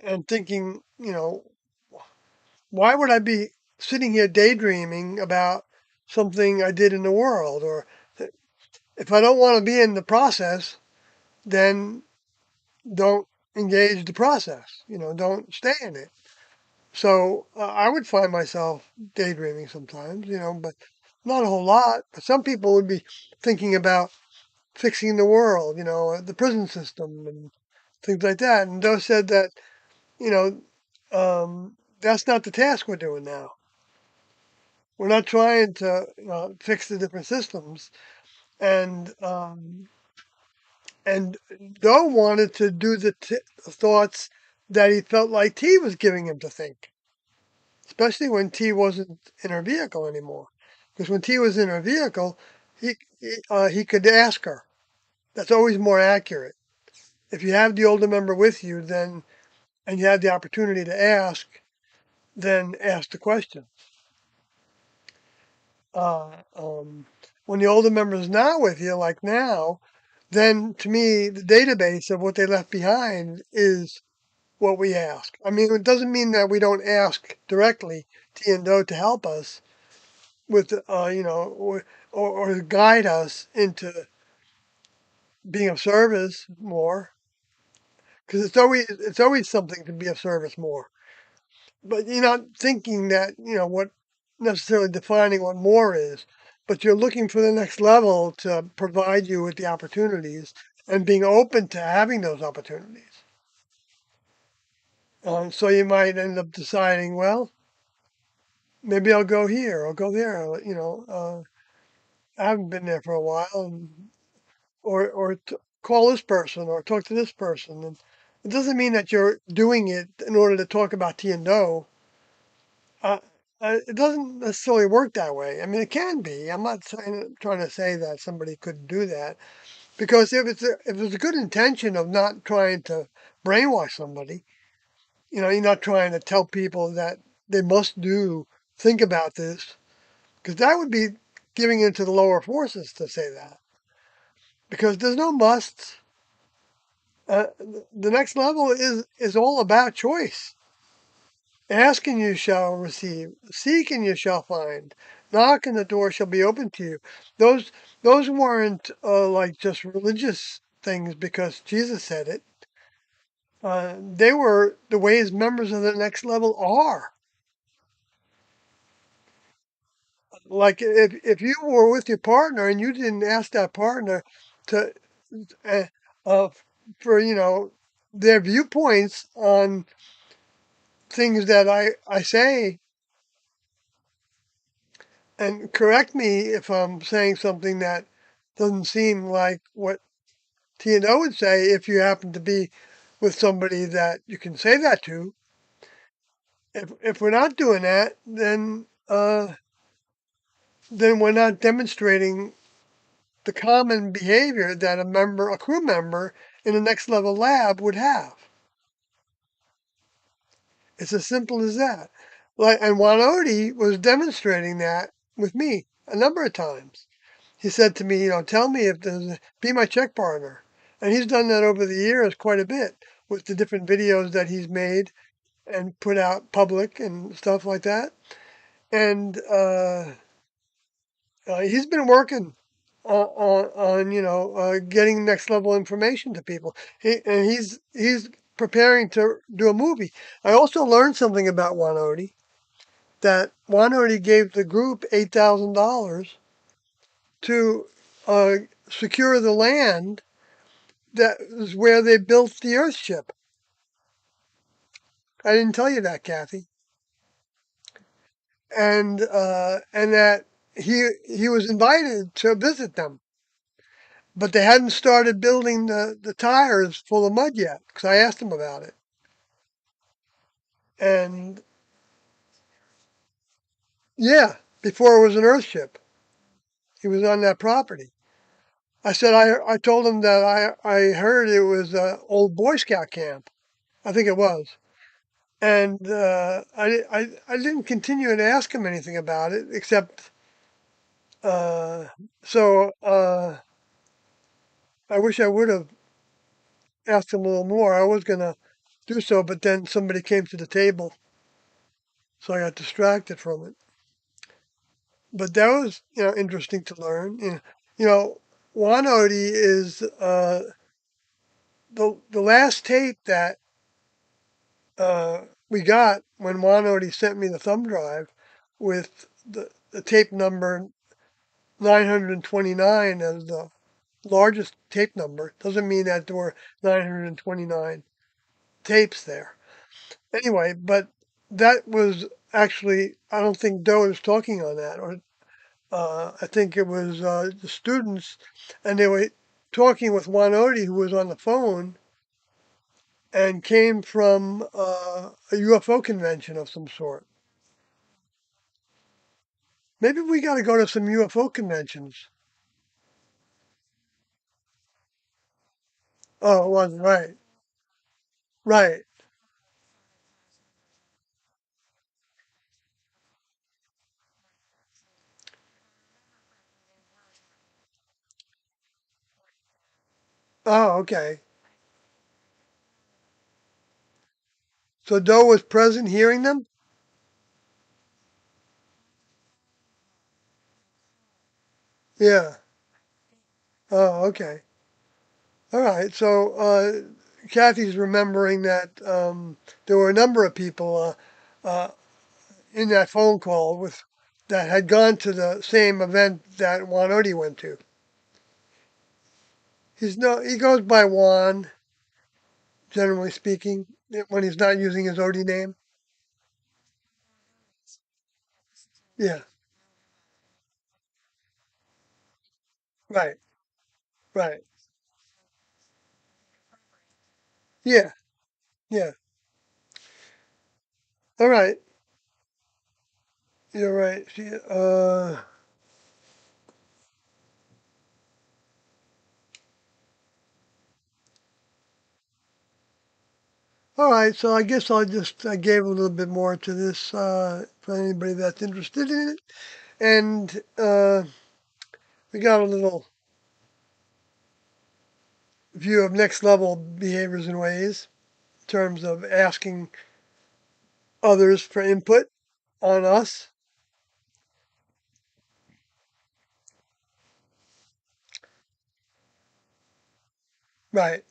and thinking, why would I be sitting here daydreaming about something I did in the world? Or if I don't want to be in the process, then don't engage the process. Don't stay in it. So I would find myself daydreaming sometimes, but not a whole lot. But some people would be thinking about fixing the world, the prison system and things like that. And Doe said that, you know, that's not the task we're doing now. We're not trying to fix the different systems. And and Doe wanted to do the thoughts that he felt like T was giving him to think, especially when T wasn't in her vehicle anymore. Because when T was in her vehicle, he could ask her. That's always more accurate. If you have the older member with you, then and you have the opportunity to ask, then ask the question. When the older member is not with you, like now, then to me, the database of what they left behind is what we ask. I mean, it doesn't mean that we don't ask directly T and Do to help us with, or guide us into being of service more, because it's always something to be of service more. But you're not thinking that what necessarily defining what more is, but you're looking for the next level to provide you with the opportunities and being open to having those opportunities. So you might end up deciding, well, maybe I'll go here or go there. I haven't been there for a while, or call this person or talk to this person. And it doesn't mean that you're doing it in order to talk about T and Do. Uh, it doesn't necessarily work that way. I mean, it can be. I'm not trying to say that somebody couldn't do that, because if it's a good intention of not trying to brainwash somebody, you're not trying to tell people that they must think about this, because that would be giving into the lower forces to say that, because there's no musts. The next level is all about choice. Ask and you shall receive. Seek and you shall find. Knock and the door shall be opened to you. Those those weren't like just religious things because Jesus said it. They were the ways members of the next level are. Like if you were with your partner and you didn't ask that partner to uh, uh, for their viewpoints on things that I say, and correct me if I'm saying something that doesn't seem like what T and O would say if you happen to be with somebody that you can say that to. If we're not doing that, then we're not demonstrating the common behavior that a crew member in a next level lab would have. It's as simple as that. Like, and Juan Odie was demonstrating that with me a number of times. He said to me, tell me if there's be my check partner. And he's done that over the years quite a bit with the different videos that he's made and put out public and stuff like that. And he's been working on getting next level information to people. He's preparing to do a movie. I also learned something about Juan Odie that Juan Odie gave the group $8,000 to uh, secure the land that is where they built the Earthship. I didn't tell you that, Kathy, and that he was invited to visit them, but they hadn't started building the tires full of mud yet because I asked him about it. And yeah, before it was an Earthship, he was on that property. I told him that I heard it was an old Boy Scout camp. I think it was. And I didn't continue to ask him anything about it, except uh, so I wish I would have asked him a little more. I was going to do so, but then somebody came to the table, so I got distracted from it. But that was, interesting to learn. Juan Odie is the last tape that we got when Juan Odie sent me the thumb drive with the tape number 929 as the largest tape number. Doesn't mean that there were 929 tapes there. Anyway, but that was actually, I don't think Doe was talking on that, or I think it was the students, and they were talking with Juan Odie, who was on the phone and came from a UFO convention of some sort. Maybe we got to go to some UFO conventions. Oh, it was right, right. Oh, okay. So Doe was present hearing them? Yeah. Oh, okay. All right. So Kathy's remembering that there were a number of people in that phone call with that had gone to the same event that Juan Odie went to. He goes by Juan, generally speaking, when he's not using his Odie name. Yeah. Right. Right. Yeah. Yeah. All right. You're right. All right. So I guess I gave a little bit more to this for anybody that's interested in it. And we got a little view of next level behaviors and ways in terms of asking others for input on us. Right.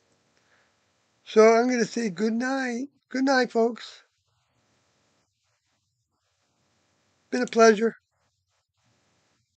So I'm going to say good night. Good night, folks. Been a pleasure.